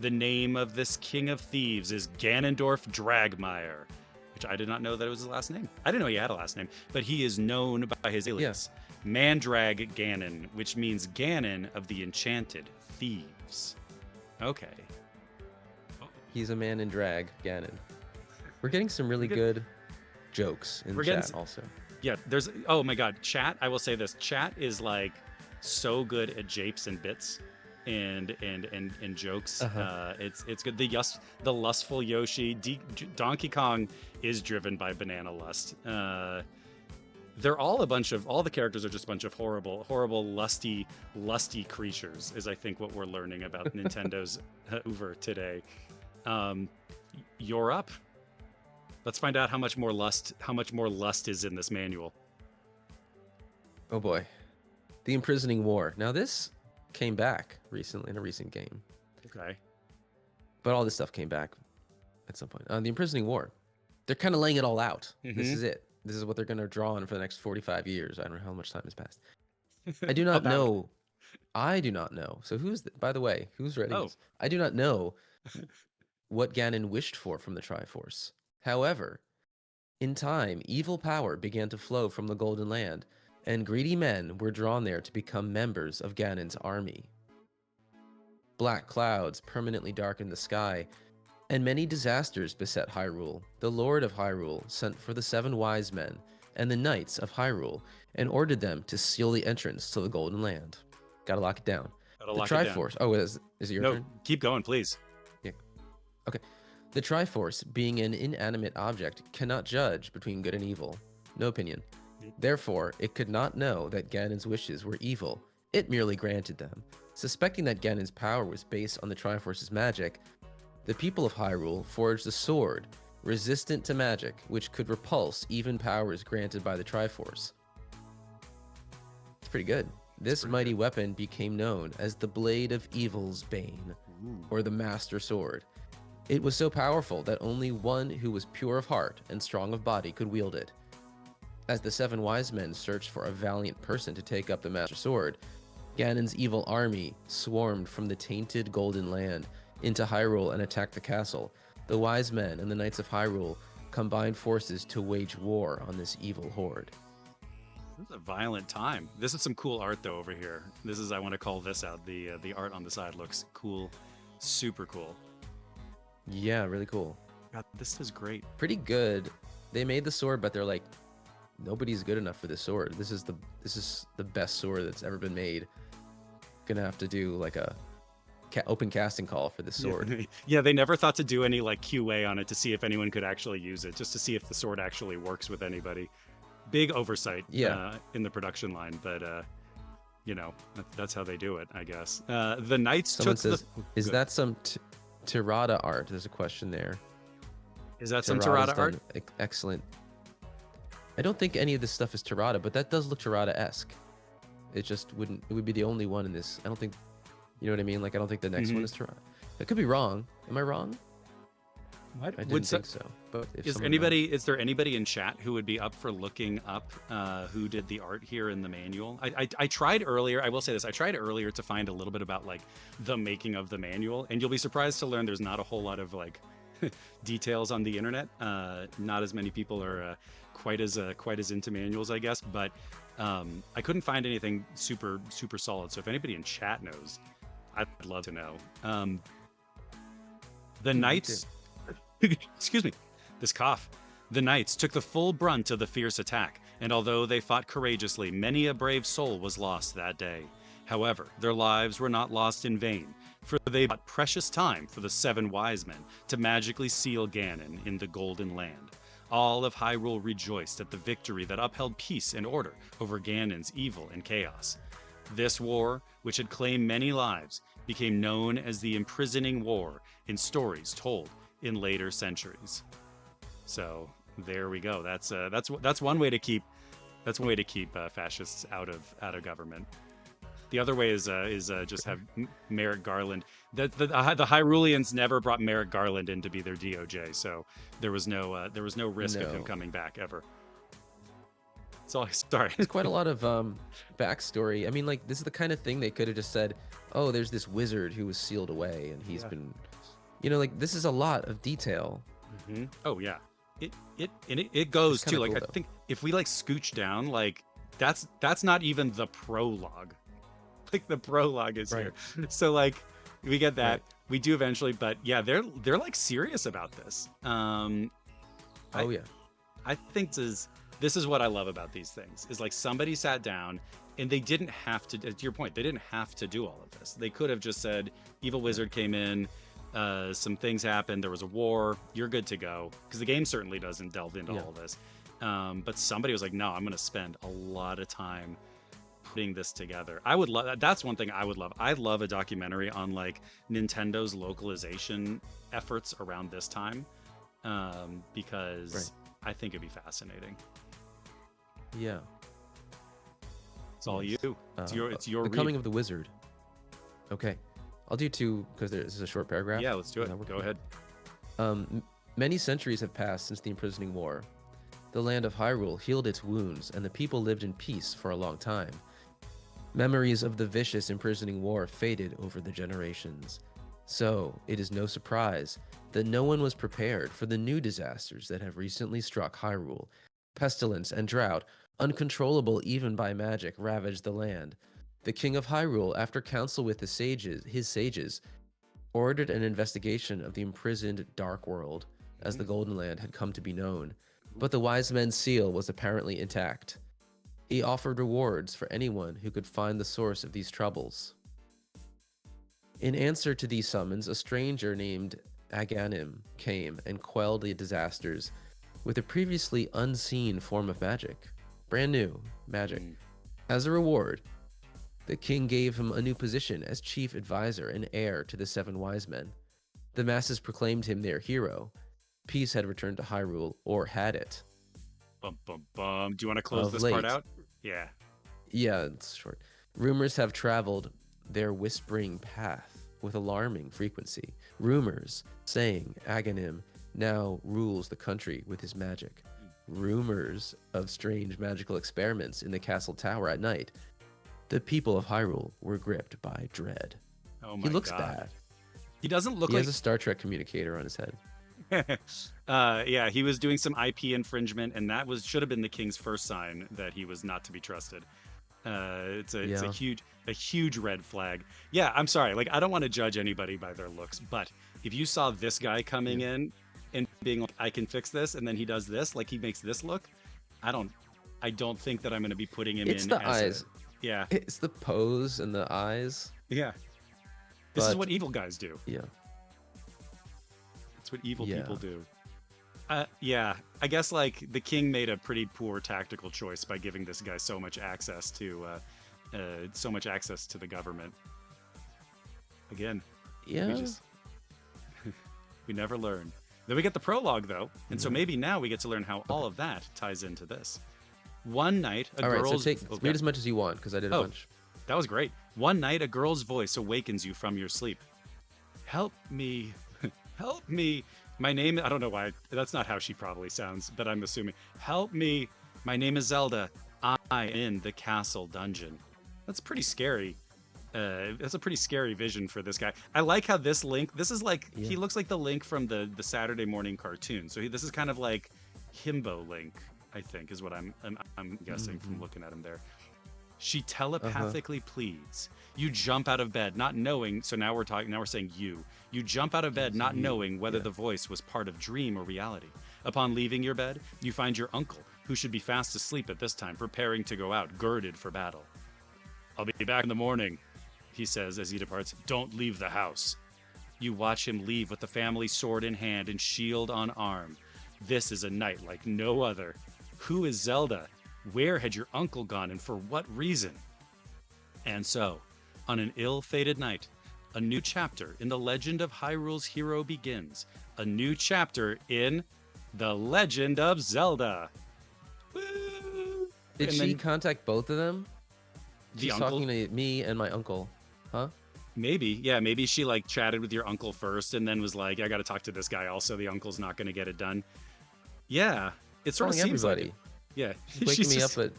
The name of this king of thieves is Ganondorf Dragmire, which I did not know that it was his last name. I didn't know he had a last name, but he is known by his alias, Mandrag Ganon, which means Ganon of the Enchanted Thieves. Okay. He's a man in drag, Ganon. We're getting some really good jokes in chat also. Yeah, there's, oh my god, chat, I will say this, chat is like so good at japes and bits and jokes. It's good. The lustful Yoshi, Donkey Kong is driven by banana lust. They're all all the characters are just a bunch of horrible lusty creatures, is I think what we're learning about Nintendo's Uber today. You're up. Let's find out how much more lust is in this manual. Oh boy. The Imprisoning War. Now this came back recently in a recent game. Okay. But all this stuff came back at some point. The Imprisoning War. They're kind of laying it all out. This is it. This is what they're going to draw on for the next 45 years. I don't know how much time has passed. I do not know. I do not know. So by the way, who's reading this? I do not know what Ganon wished for from the Triforce. However, in time, evil power began to flow from the Golden Land, and greedy men were drawn there to become members of Ganon's army. Black clouds permanently darkened the sky, and many disasters beset Hyrule. The Lord of Hyrule sent for the 7 wise men and the knights of Hyrule and ordered them to seal the entrance to the Golden Land. Gotta lock it down. The Triforce. Oh, is it your turn? No, keep going, please. Yeah. Okay. The Triforce, being an inanimate object, cannot judge between good and evil. No opinion. Therefore, it could not know that Ganon's wishes were evil. It merely granted them. Suspecting that Ganon's power was based on the Triforce's magic, the people of Hyrule forged a sword resistant to magic, which could repulse even powers granted by the Triforce. It's pretty good. This mighty weapon became known as the Blade of Evil's Bane, or the Master Sword. It was so powerful that only one who was pure of heart and strong of body could wield it. As the 7 wise men searched for a valiant person to take up the Master Sword, Ganon's evil army swarmed from the tainted Golden Land into Hyrule and attacked the castle. The wise men and the Knights of Hyrule combined forces to wage war on this evil horde. This is a violent time. This is some cool art though over here. This is I want to call this out. The art on the side looks cool, super cool. Yeah, really cool. God, this is great. Pretty good. They made the sword, but they're like, nobody's good enough for this sword. This is the best sword that's ever been made. Gonna have to do like a open casting call for this sword. Yeah, they never thought to do any like QA on it to see if anyone could actually use it, just to see if the sword actually works with anybody. Big oversight in the production line, but you know, that's how they do it, I guess. The Knights Someone took says, the... is that some Tirada art? There's a question there. Is that some Tirada art? Excellent. I don't think any of this stuff is Tirada, but that does look Tirada-esque. It just wouldn't, it would be the only one in this. I don't think, you know what I mean? Like, I don't think the next one is Tirada. I could be wrong. Am I wrong? I didn't think so. But if is there anybody in chat who would be up for looking up who did the art here in the manual? I tried earlier. I will say this. I tried earlier to find a little bit about like the making of the manual, and you'll be surprised to learn there's not a whole lot of like details on the internet. Not as many people are quite as into manuals, I guess. But I couldn't find anything super solid. So if anybody in chat knows, I'd love to know. The Knights. Excuse me, this cough. The Knights took the full brunt of the fierce attack, and although they fought courageously, many a brave soul was lost that day. However, their lives were not lost in vain, for they bought precious time for the 7 wise men to magically seal Ganon in the Golden Land. All of Hyrule rejoiced at the victory that upheld peace and order over Ganon's evil and chaos. This war, which had claimed many lives, became known as the Imprisoning War in stories told in later centuries. So there we go. That's one way to keep fascists out of government. The other way is just have Merrick Garland. The Hyruleans never brought Merrick Garland in to be their DOJ, so there was no risk of him coming back ever. So sorry. It's quite a lot of backstory. I mean, like, this is the kind of thing they could have just said, oh, there's this wizard who was sealed away and he's been, you know, like, this is a lot of detail. Mm-hmm. Oh yeah, it goes too. Like, cool, I think if we like scooch down, like that's not even the prologue. Like the prologue is here. So like we get that. We do eventually, but yeah, they're like serious about this. I think this is what I love about these things, is like somebody sat down and they didn't have to, to your point, they didn't have to do all of this. They could have just said, evil wizard came in, some things happened, there was a war, you're good to go. Because the game certainly doesn't delve into all this. But somebody was like, no, I'm going to spend a lot of time putting this together. I would love, that's one thing I would love. I'd love a documentary on like Nintendo's localization efforts around this time. Because I think it'd be fascinating. Yeah. It's all you. It's your The Coming of the Wizard. Okay. I'll do 2 because this is a short paragraph. Yeah, let's do it. Go ahead. Many centuries have passed since the Imprisoning War. The land of Hyrule healed its wounds, and the people lived in peace for a long time. Memories of the vicious Imprisoning War faded over the generations. So, it is no surprise that no one was prepared for the new disasters that have recently struck Hyrule. Pestilence and drought, uncontrollable even by magic, ravaged the land. The king of Hyrule, after counsel with his sages, ordered an investigation of the imprisoned Dark World, as the Golden Land had come to be known. But the wise men's seal was apparently intact. He offered rewards for anyone who could find the source of these troubles. In answer to these summons, a stranger named Aganim came and quelled the disasters with a previously unseen form of magic. Brand new magic. As a reward, the king gave him a new position as chief advisor and heir to the 7 wise men. The masses proclaimed him their hero. Peace had returned to Hyrule, or had it. Bum, bum, bum. Do you want to close this part out? Yeah. Yeah, it's short. Rumors have traveled their whispering path with alarming frequency. Rumors saying Aganim now rules the country with his magic. Rumors of strange magical experiments in the castle tower at night. The people of Hyrule were gripped by dread. Oh He my looks God. bad. He doesn't look He like has a Star Trek communicator on his head. yeah, he was doing some IP infringement, and that should have been the king's first sign that he was not to be trusted. It's Yeah. a huge red flag. Yeah, I'm sorry. Like, I don't want to judge anybody by their looks, but if you saw this guy coming Yeah. in and being like, I can fix this, and then he does this, like he makes this look, I don't I don't think that I'm going to be putting him It's in the as a eyes. yeah. It's the pose and the eyes. Yeah. This is But what evil guys do. yeah. It's what evil Yeah. people do. Yeah, I guess like the king made a pretty poor tactical choice by giving this guy so much access to the government. Again, we Yeah. just we never learn. Then we get the prologue though, and so maybe now we get to learn how all of that ties into this. One night, a All right, girl's so read as much as you want because I did a Oh. bunch. That was great. One night, a girl's voice awakens you from your sleep. Help me. Help me. My name, I don't know why. That's not how she probably sounds, but I'm assuming. Help me. My name is Zelda. I in the castle dungeon. That's pretty scary. That's a pretty scary vision for this guy. I like how this is like, Yeah. he looks like the Link from the Saturday morning cartoon. So this is kind of like Himbo Link, I think, is what I'm guessing from looking at him there. She telepathically pleads. You jump out of bed, not knowing. So now we're saying you. You jump out of bed, not knowing whether the voice was part of dream or reality. Upon leaving your bed, you find your uncle, who should be fast asleep at this time, preparing to go out, girded for battle. I'll be back in the morning, he says as he departs. Don't leave the house. You watch him leave with the family sword in hand and shield on arm. This is a night like no other. Who is Zelda? Where had your uncle gone, and for what reason? And so, on an ill-fated night, a new chapter in the legend of Hyrule's hero begins. A new chapter in The Legend of Zelda. Woo! Did And she then contact both of them? the She's uncle? talking to me and my uncle. Huh? Maybe, yeah, maybe she like chatted with your uncle first and then was like, I got to talk to this guy also. The uncle's not going to get it done. Yeah, it sort of Calling seems everybody. like it. Yeah, She's waking me up at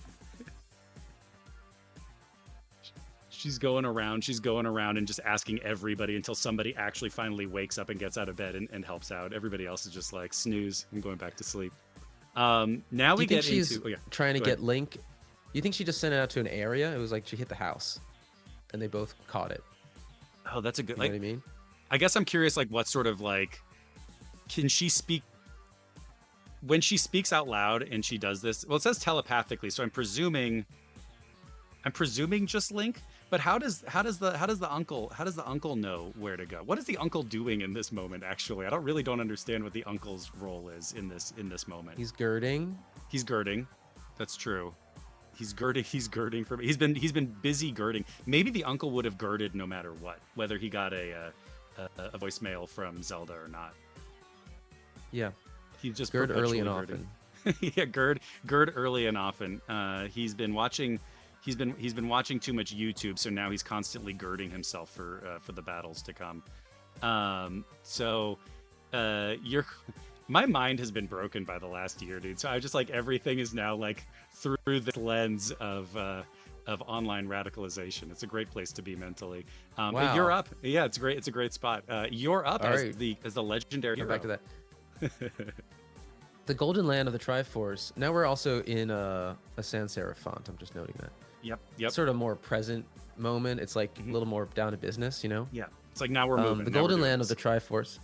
she's going around and just asking everybody until somebody actually finally wakes up and gets out of bed and helps out. Everybody else is just like snooze and going back to sleep. Now Do we you think get she's into trying to Go get ahead. Link? You think she just sent it out to an area? It was like she hit the house, and they both caught it. Oh, that's a good You know what I mean? I guess I'm curious like what sort of like can she speak when she speaks out loud and she does this? Well, it says telepathically, so I'm presuming just Link. But how does the uncle know where to go? What is the uncle doing in this moment? Actually, I don't understand what the uncle's role is in this moment. He's girding. He's girding. That's true. He's girding. He's girding for. He's been busy girding. Maybe the uncle would have girded no matter what, whether he got a voicemail from Zelda or not. Yeah. He's just Gird early and perpetually often. girding. Yeah, gird early and often. He's been watching too much YouTube, so now he's constantly girding himself for the battles to come. My mind has been broken by the last year, dude. So I just like everything is now like through this lens of online radicalization. It's a great place to be mentally. Wow. You're up. Yeah, it's great. It's a great spot. You're up All as right. the legendary Go hero. back to that. The Golden Land of the Triforce. Now we're also in a sans serif font. I'm just noting that. Yep. Sort of more present moment. It's like a little more down to business, you know? Yeah. It's like now we're moving. The Now we're Golden doing Land of this. the Triforce,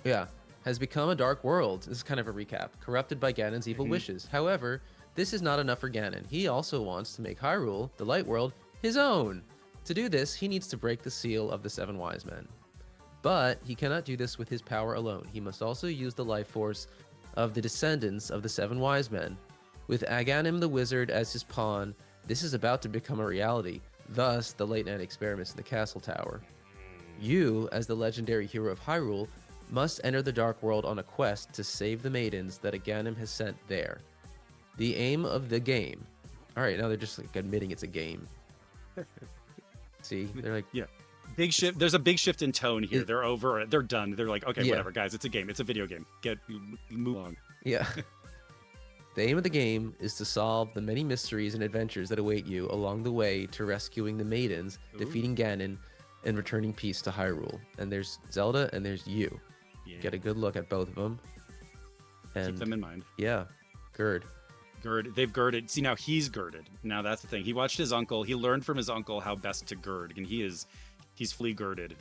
yeah, has become a dark world. This is kind of a recap. Corrupted by Ganon's evil wishes. However, this is not enough for Ganon. He also wants to make Hyrule, the Light World, his own. To do this, he needs to break the seal of the Seven Wise Men. But he cannot do this with his power alone. He must also use the life force of the descendants of the Seven Wise Men. With Aganim the Wizard as his pawn, this is about to become a reality. Thus, the late-night experiments in the castle tower. You, as the legendary hero of Hyrule, must enter the Dark World on a quest to save the maidens that Aganim has sent there. The aim of the game. All right, now they're just like admitting it's a game. See, they're like, Yeah. Big shift. There's a big shift in tone here. It- They're over it. They're done. They're like, okay, Yeah. whatever, guys. It's a game. It's a video game. Move on. yeah. The aim of the game is to solve the many mysteries and adventures that await you along the way to rescuing the maidens, Ooh, defeating Ganon, and returning peace to Hyrule. And there's Zelda and there's you. yeah. Get a good look at both of them. Keep And them in mind. yeah, Gerd. They've girded. See, now he's girded. Now that's the thing. He watched his uncle. He learned from his uncle how best to gird, and he's fully girded,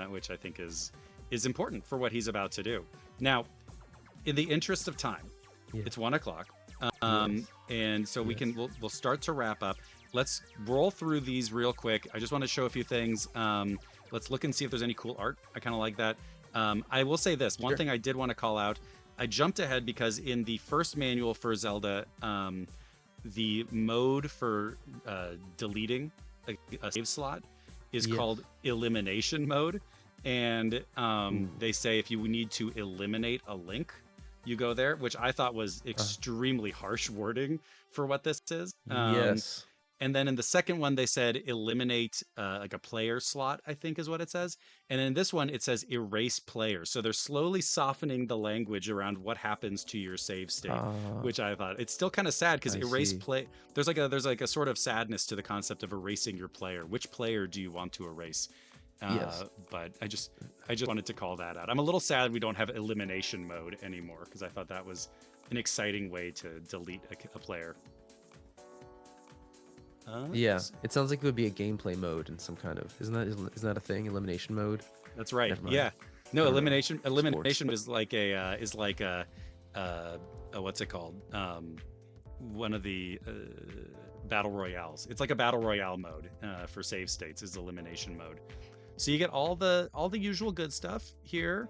which I think is important for what he's about to do. Now, in the interest of time, Yeah. it's 1 o'clock, Yes. and so Yes. we'll start to wrap up. Let's roll through these real quick. I just want to show a few things. Let's look and see if there's any cool art. I kind of like that. I will say this one Sure. thing I did want to call out. I jumped ahead because in the first manual for Zelda, the mode for deleting a save slot is Yes. called elimination mode. And they say if you need to eliminate a link, you go there, which I thought was extremely harsh wording for what this is. Yes. And then in the second one, they said eliminate like a player slot, I think is what it says. And in this one, it says erase players. So they're slowly softening the language around what happens to your save state, which I thought it's still kind of sad because I erase see. play. There's like a sort of sadness to the concept of erasing your player. Which player do you want to erase? Yes. But I just wanted to call that out. I'm a little sad we don't have elimination mode anymore because I thought that was an exciting way to delete a player. Yeah. It sounds like it would be a gameplay mode in some kind of. Isn't that a thing? Elimination mode. That's right. Never mind. Yeah. No, I don't know. elimination is like a what's it called? One of the battle royales. It's like a battle royale mode for save states is elimination mode. So you get all the usual good stuff here.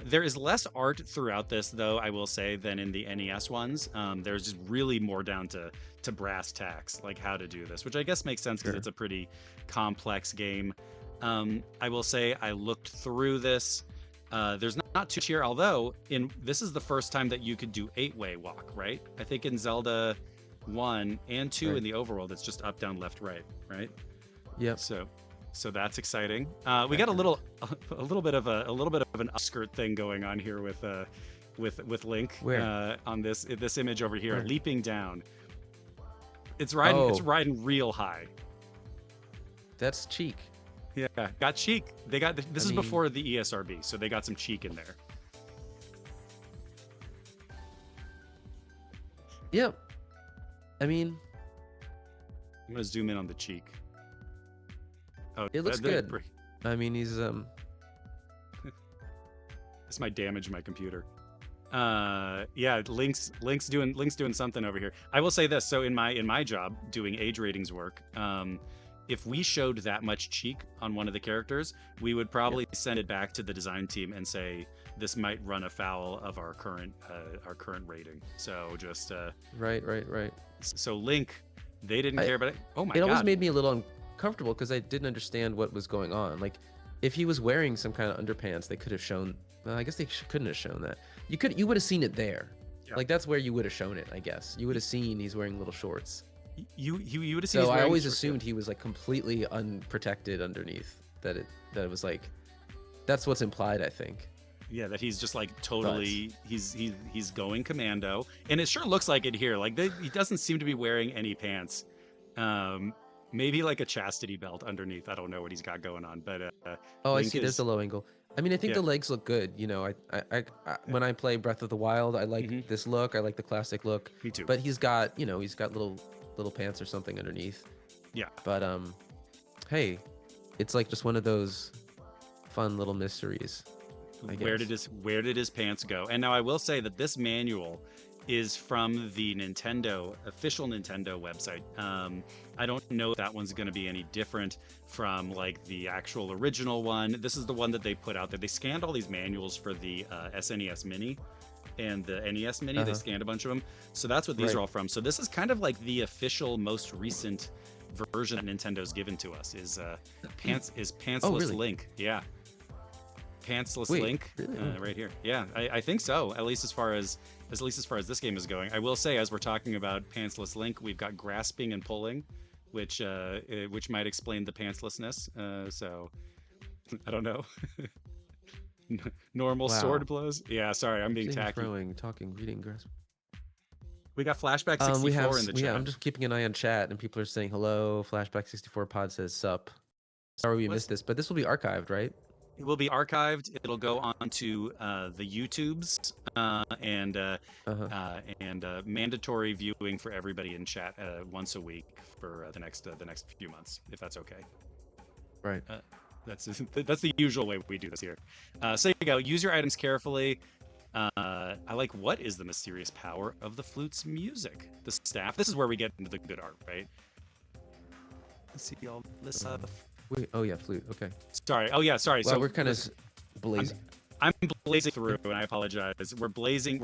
There is less art throughout this, though, I will say, than in the NES ones. There's just really more down to brass tacks, like how to do this, which I guess makes sense because Sure. it's a pretty complex game. I will say I looked through this. There's not too much here, although this is the first time that you could do 8-way walk, right? I think in Zelda 1 and 2 Right. in the overworld, it's just up, down, left, right, right? Yep. So that's exciting. We got a little bit of an upskirt thing going on here with Link. Where? On this image over here, Where? leaping down. It's riding real high. That's cheek. Yeah, got cheek. They got this I is mean- before the ESRB, so they got some cheek in there. Yep. I mean, I'm gonna zoom in on the cheek. Oh, it looks good. I mean, he's This might damage my computer. Yeah, Link's doing something over here. I will say this. So in my job doing age ratings work, if we showed that much cheek on one of the characters, we would probably send it back to the design team and say this might run afoul of our current rating. So just right. so Link, they didn't care, but oh my It god, always made me a little uncomfortable because I didn't understand what was going on. Like, if he was wearing some kind of underpants, they could have shown. Well, I guess they couldn't have shown that. You would have seen it there. Yeah. Like, that's where you would have shown it. I guess you would have seen he's wearing little shorts. you would have seen. So I always assumed he was like completely unprotected underneath. That it was like, that's what's implied, I think. Yeah, that he's just like totally he's going commando, and it sure looks like it here. Like he doesn't seem to be wearing any pants. Maybe like a chastity belt underneath. I don't know what he's got going on, but Oh, Link I see. There's the low angle. I mean, I think Yeah. the legs look good. You know, I when I play Breath of the Wild, I like this look. I like the classic look. Me too. But he's got little pants or something underneath. Yeah. But hey, it's like just one of those fun little mysteries. I Where guess. did his pants go? And now I will say that this manual is from the official Nintendo website. I don't know if that one's going to be any different from like the actual original one. This is the one that they put out there. They scanned all these manuals for the SNES Mini and the NES Mini. They scanned a bunch of them. So that's what these Right. are all from. So this is kind of like the official, most recent version that Nintendo's given to us is Pantsless really? Link. Yeah. Pantsless Wait, Link, really? right here. Yeah, I think so. At least as far as this game is going. I will say, as we're talking about Pantsless Link, we've got grasping and pulling, which might explain the pantslessness. So I don't know. Normal Wow. sword blows. Yeah, sorry, I'm being Sitting, tacky. throwing, talking, reading, grasp. We got Flashback We have 64 in the chat. I'm just keeping an eye on chat, and people are saying hello. Flashback 64 Pod says sup. Sorry we missed this, but this will be archived, right? It will be archived. It'll go onto the YouTubes and mandatory viewing for everybody in chat once a week for the next few months, if that's okay. Right. That's the usual way we do this here. So you go. Use your items carefully. I like, what is the mysterious power of the flute's music? The staff. This is where we get into the good art, right? Let's see all this stuff. Wait, oh yeah, flute. Okay. Sorry. Oh yeah, sorry. Well, so we're kind of blazing. I'm blazing through, and I apologize. We're blazing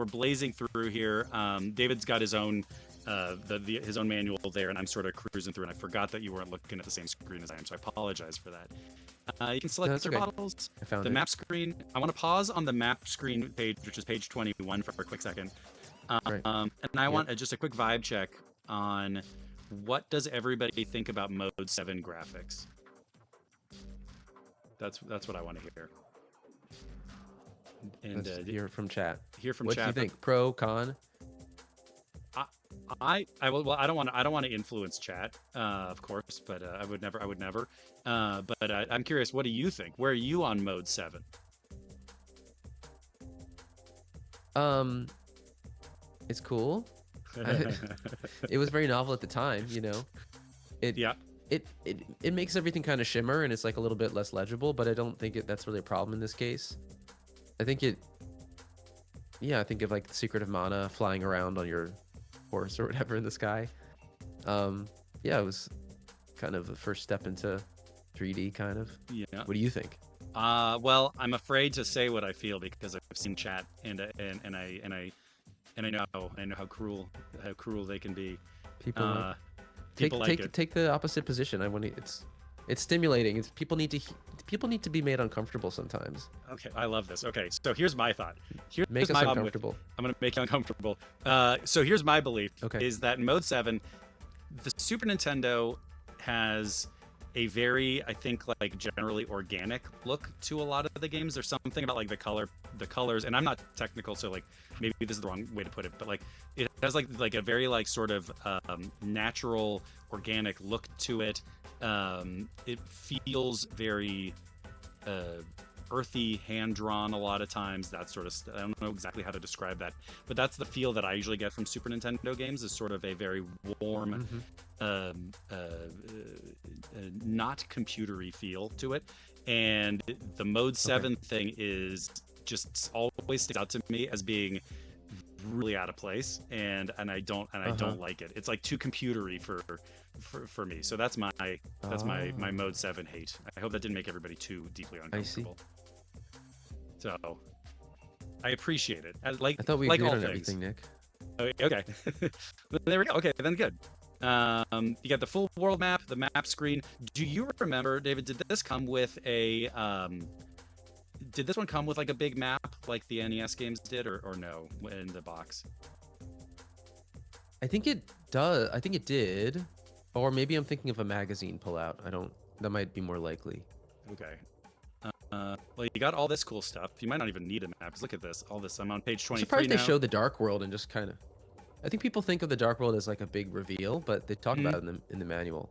through here. David's got his own his own manual there, and I'm sort of cruising through, and I forgot that you weren't looking at the same screen as I am, so I apologize for that. You can select your bottles. I found the map screen. I want to pause on the map screen page, which is page 21, for a quick second. And I want just a quick vibe check on what does everybody think about Mode 7 graphics. That's what I want to hear. And hear from chat. Hear from what chat. What do you think? Pro, con? I don't want to influence chat, of course, but I would never. But I'm curious, what do you think? Where are you on Mode 7? It's cool. It was very novel at the time, you know. It makes everything kind of shimmer, and it's like a little bit less legible, but I don't think that's really a problem in this case. I think I think of like the Secret of Mana flying around on your horse or whatever in the sky. Yeah, it was kind of the first step into 3D, kind of. Yeah. What do you think? Well, I'm afraid to say what I feel because I've seen chat, and I know how cruel they can be. People take the opposite position. It's stimulating. People need to be made uncomfortable sometimes. Okay, I love this. Okay, so here's my thought. Make us uncomfortable. I'm gonna make you uncomfortable. So here's my belief. Okay. Is that in Mode 7, the Super Nintendo has a very, I think, like generally organic look to a lot of the games. There's something about like the colors, and I'm not technical, so like maybe this is the wrong way to put it, but like it has like a very like sort of natural, organic look to it. It feels very earthy, hand-drawn a lot of times, that sort of stuff. I don't know exactly how to describe that, but that's the feel that I usually get from Super Nintendo games, is sort of a very warm, not computery feel to it. And the Mode 7 thing is just always sticks out to me as being really out of place, and I don't like it. It's like too computery for me. So that's my Mode 7 hate. I hope that didn't make everybody too deeply uncomfortable. I see. So I appreciate it. I thought we like agreed all on things. everything, Nick. Okay. There we go. Okay, then good. You got the full world map, the map screen. Do you remember, David, did this come with a did this one come with like a big map like the NES games did, or no, in the box? I think it does. I think it did. Or maybe I'm thinking of a magazine pullout. That might be more likely. Okay. Well, you got all this cool stuff. You might not even need a map. Look at this. All this. I'm on page 23 I'm surprised now. they showed the Dark World and just kind of. I think people think of the Dark World as like a big reveal, but they talk about it in the manual.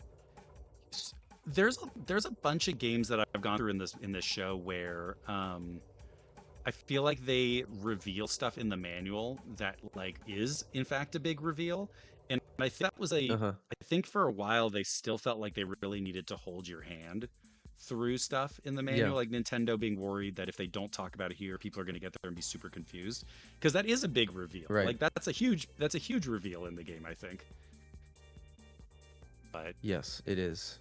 There's a bunch of games that I've gone through in this show where I feel like they reveal stuff in the manual that like is in fact a big reveal, and I think that was I think for a while they still felt like they really needed to hold your hand through stuff in the manual, like Nintendo being worried that if they don't talk about it here, people are going to get there and be super confused, because that is a big reveal. Right. Like that's a huge reveal in the game, I think. But yes, it is.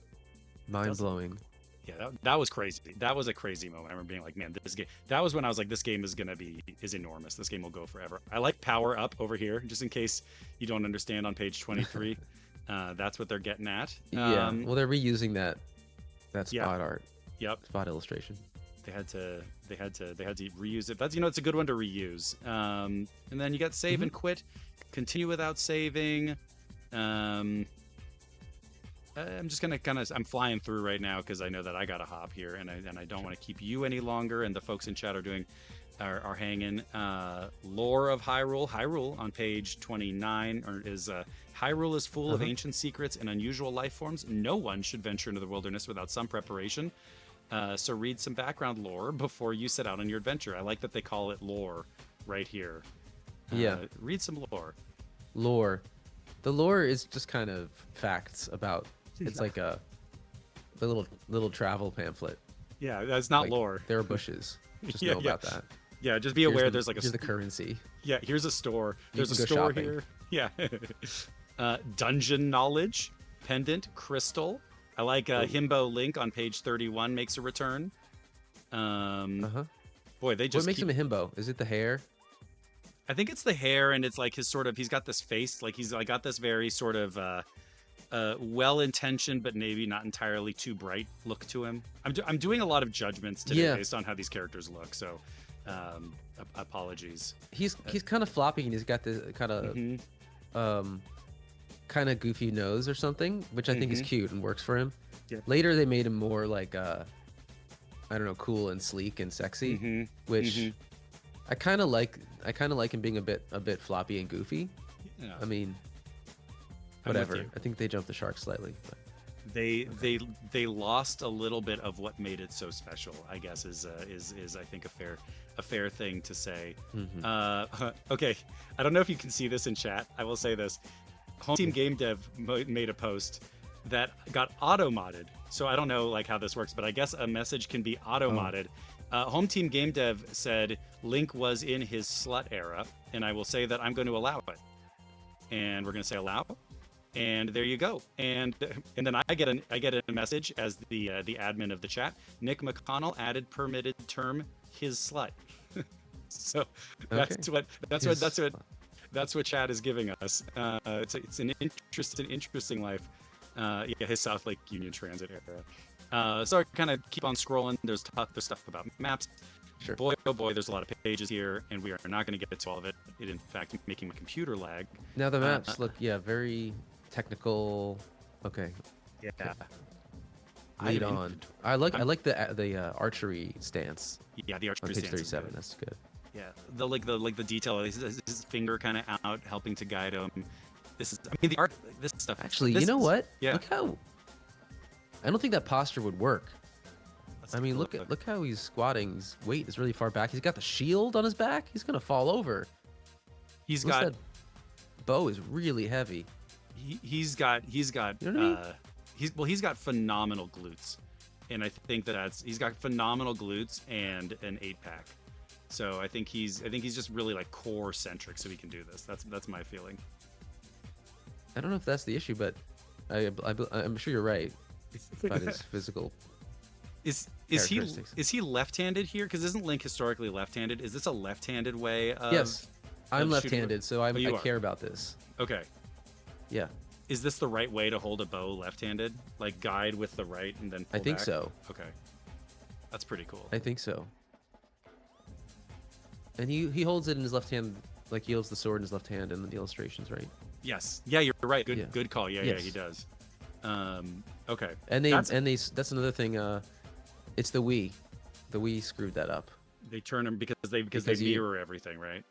Mind-blowing. Yeah, that was crazy. That was a crazy moment. I remember being like, man, this game. That was when I was like, this game is enormous. This game will go forever. I like Power Up over here, just in case you don't understand on page 23. That's what they're getting at. Yeah. Well, they're reusing that spot art. Yep. Spot illustration. They had to reuse it. That's it's a good one to reuse. And then you got save and quit, continue without saving. I'm just gonna I'm flying through right now because I know that I gotta hop here, and I don't want to keep you any longer, and the folks in chat are doing are hanging. Lore of Hyrule. Hyrule on page 29 is Hyrule is full of ancient secrets and unusual life forms. No one should venture into the wilderness without some preparation. So read some background lore before you set out on your adventure. I like that they call it lore right here. Yeah. Read some lore. Lore. The lore is just kind of facts about. It's like a little travel pamphlet. Yeah, that's not Like, lore. There are bushes. Just Yeah, know about that. Yeah, just be aware there's like here's the currency. Yeah, here's a store. There's a can go store shopping. here. Yeah. Dungeon knowledge, pendant, crystal. I like Himbo Link on page 31 makes a return. Boy, they just What makes him a himbo? Is it the hair? I think it's the hair, and it's like his sort of. He's got this face, like he's got this very sort of well-intentioned, but maybe not entirely too bright look to him. I'm doing a lot of judgments today based on how these characters look. So, apologies. He's kind of floppy, and he's got this kind of goofy nose or something, which I think is cute and works for him. Yeah. Later, they made him more like I don't know, cool and sleek and sexy, which I kind of like. I kind of like him being a bit floppy and goofy. Yeah. I mean, whatever. I think they jumped the shark slightly. But. They lost a little bit of what made it so special, I guess is I think a fair thing to say. Okay, I don't know if you can see this in chat. I will say this: Home Team Game Dev made a post that got auto modded. So I don't know like how this works, but I guess a message can be auto modded. Home Team Game Dev said Link was in his slut era, and I will say that I'm going to allow it. And we're going to say allow. And there you go. And then I get a message as the admin of the chat. Nick McConnell added permitted term his slut. So that's what chat is giving us. It's an interesting life. His South Lake Union Transit era. So I kind of keep on scrolling. There's stuff about maps. Sure. Boy, oh boy, there's a lot of pages here, and we are not going to get to all of it. It, in fact, making my computer lag. Now the maps look, very technical. Okay. Yeah. Lead on. I like the archery stance. Yeah, the archery on page stance 37. That's good. Yeah, the detail. His finger kind of out, helping to guide him. This is, I mean, the art. This stuff. Actually, you know what? Yeah. Look how. I don't think that posture would work. I mean, look how he's squatting. His weight is really far back. He's got the shield on his back. He's gonna fall over. That bow is really heavy. He's got You know what I mean? he's got phenomenal glutes, and I think he's got phenomenal glutes and an 8-pack. So I think he's just really like core centric, so he can do this. That's my feeling. I don't know if that's the issue, but I'm sure you're right about his physical. Is he left-handed here? Because isn't Link historically left-handed? Is this a left-handed way of? Yes, I'm of left-handed, so I are. care about this. Okay. Yeah. Is this the right way to hold a bow left-handed? Like guide with the right and then pull I think back? so. Okay. That's pretty cool. I think so. And he holds it in his left hand, like he holds the sword in his left hand in the illustrations, right? Yes. Yeah, you're right. Good Yeah. good call. Yeah, Yes. he does. Okay. And that's another thing. It's the Wii. The Wii screwed that up. They turn them because they mirror everything, right?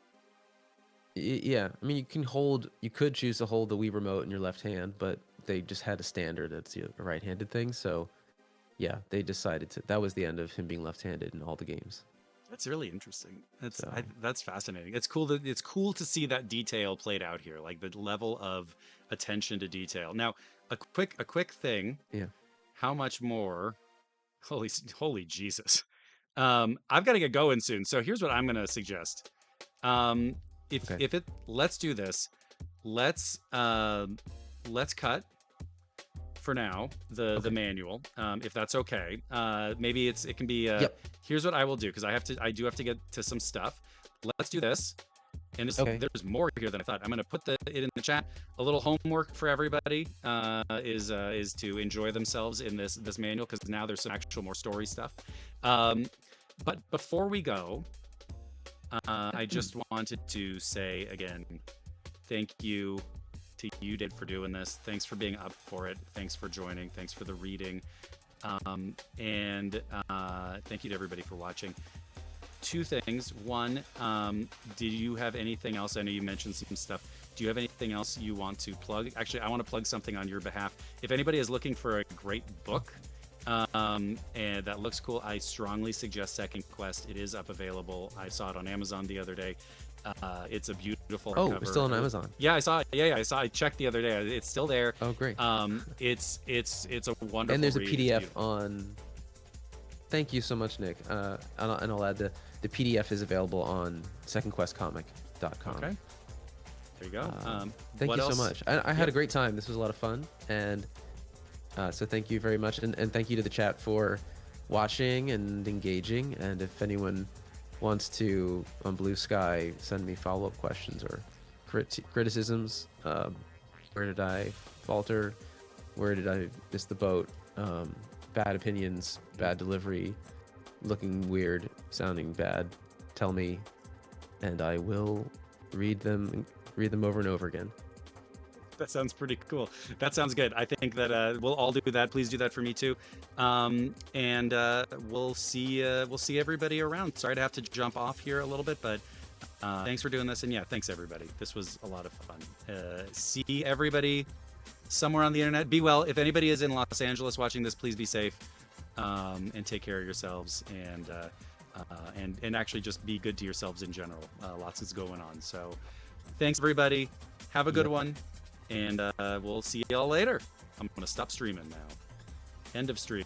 Yeah, I mean you could choose to hold the Wii remote in your left hand, but they just had a standard that's a right-handed thing. So yeah, they decided that was the end of him being left-handed in all the games. That's really interesting. That's fascinating. It's cool to see that detail played out here, like the level of attention to detail. Now, a quick thing. Yeah. How much more? Holy Jesus. I've got to get going soon. So here's what I'm going to suggest. Let's do this. Let's cut for now the manual, if that's okay. Maybe it can be. Yep. Here's what I will do, because I do have to get to some stuff. Let's do this. And there's more here than I thought. I'm going to put it in the chat. A little homework for everybody is to enjoy themselves in this manual, because now there's some actual more story stuff. But before we go, I just wanted to say again, thank you to you, Dave, for doing this. Thanks for being up for it. Thanks for joining. Thanks for the reading. And thank you to everybody for watching. two things. One, do you have anything else? I know you mentioned some stuff. Do you have anything else you want to plug? Actually, I want to plug something on your behalf. If anybody is looking for a great book, and that looks cool, I strongly suggest Second Quest. It is up available. I saw it on Amazon the other day. It's a beautiful Oh, cover. it's still on Amazon. Yeah, I saw it. Yeah, I saw. I checked the other day. It's still there. Oh, great. It's a wonderful. And there's a read. PDF on. Thank you so much, Nick. And I'll add the PDF is available on secondquestcomic.com. Okay. There you go. Thank what you else? so much. I had a great time. This was a lot of fun, and so thank you very much, and thank you to the chat for watching and engaging. And if anyone wants to on Blue Sky send me follow-up questions or criticisms, where did I falter? Where did I miss the boat? Bad opinions, bad delivery, looking weird, sounding bad, tell me, and I will read them over and over again. That sounds pretty cool. That sounds good. I think that we'll all do that. Please do that for me too. And we'll see everybody around. Sorry to have to jump off here a little bit, but thanks for doing this. And yeah, thanks everybody. This was a lot of fun. See everybody somewhere on the internet. Be well. If anybody is in Los Angeles watching this, please be safe, and take care of yourselves, and actually just be good to yourselves in general. Lots is going on. So thanks everybody. Have a good one. And we'll see y'all later. I'm going to stop streaming now. End of stream.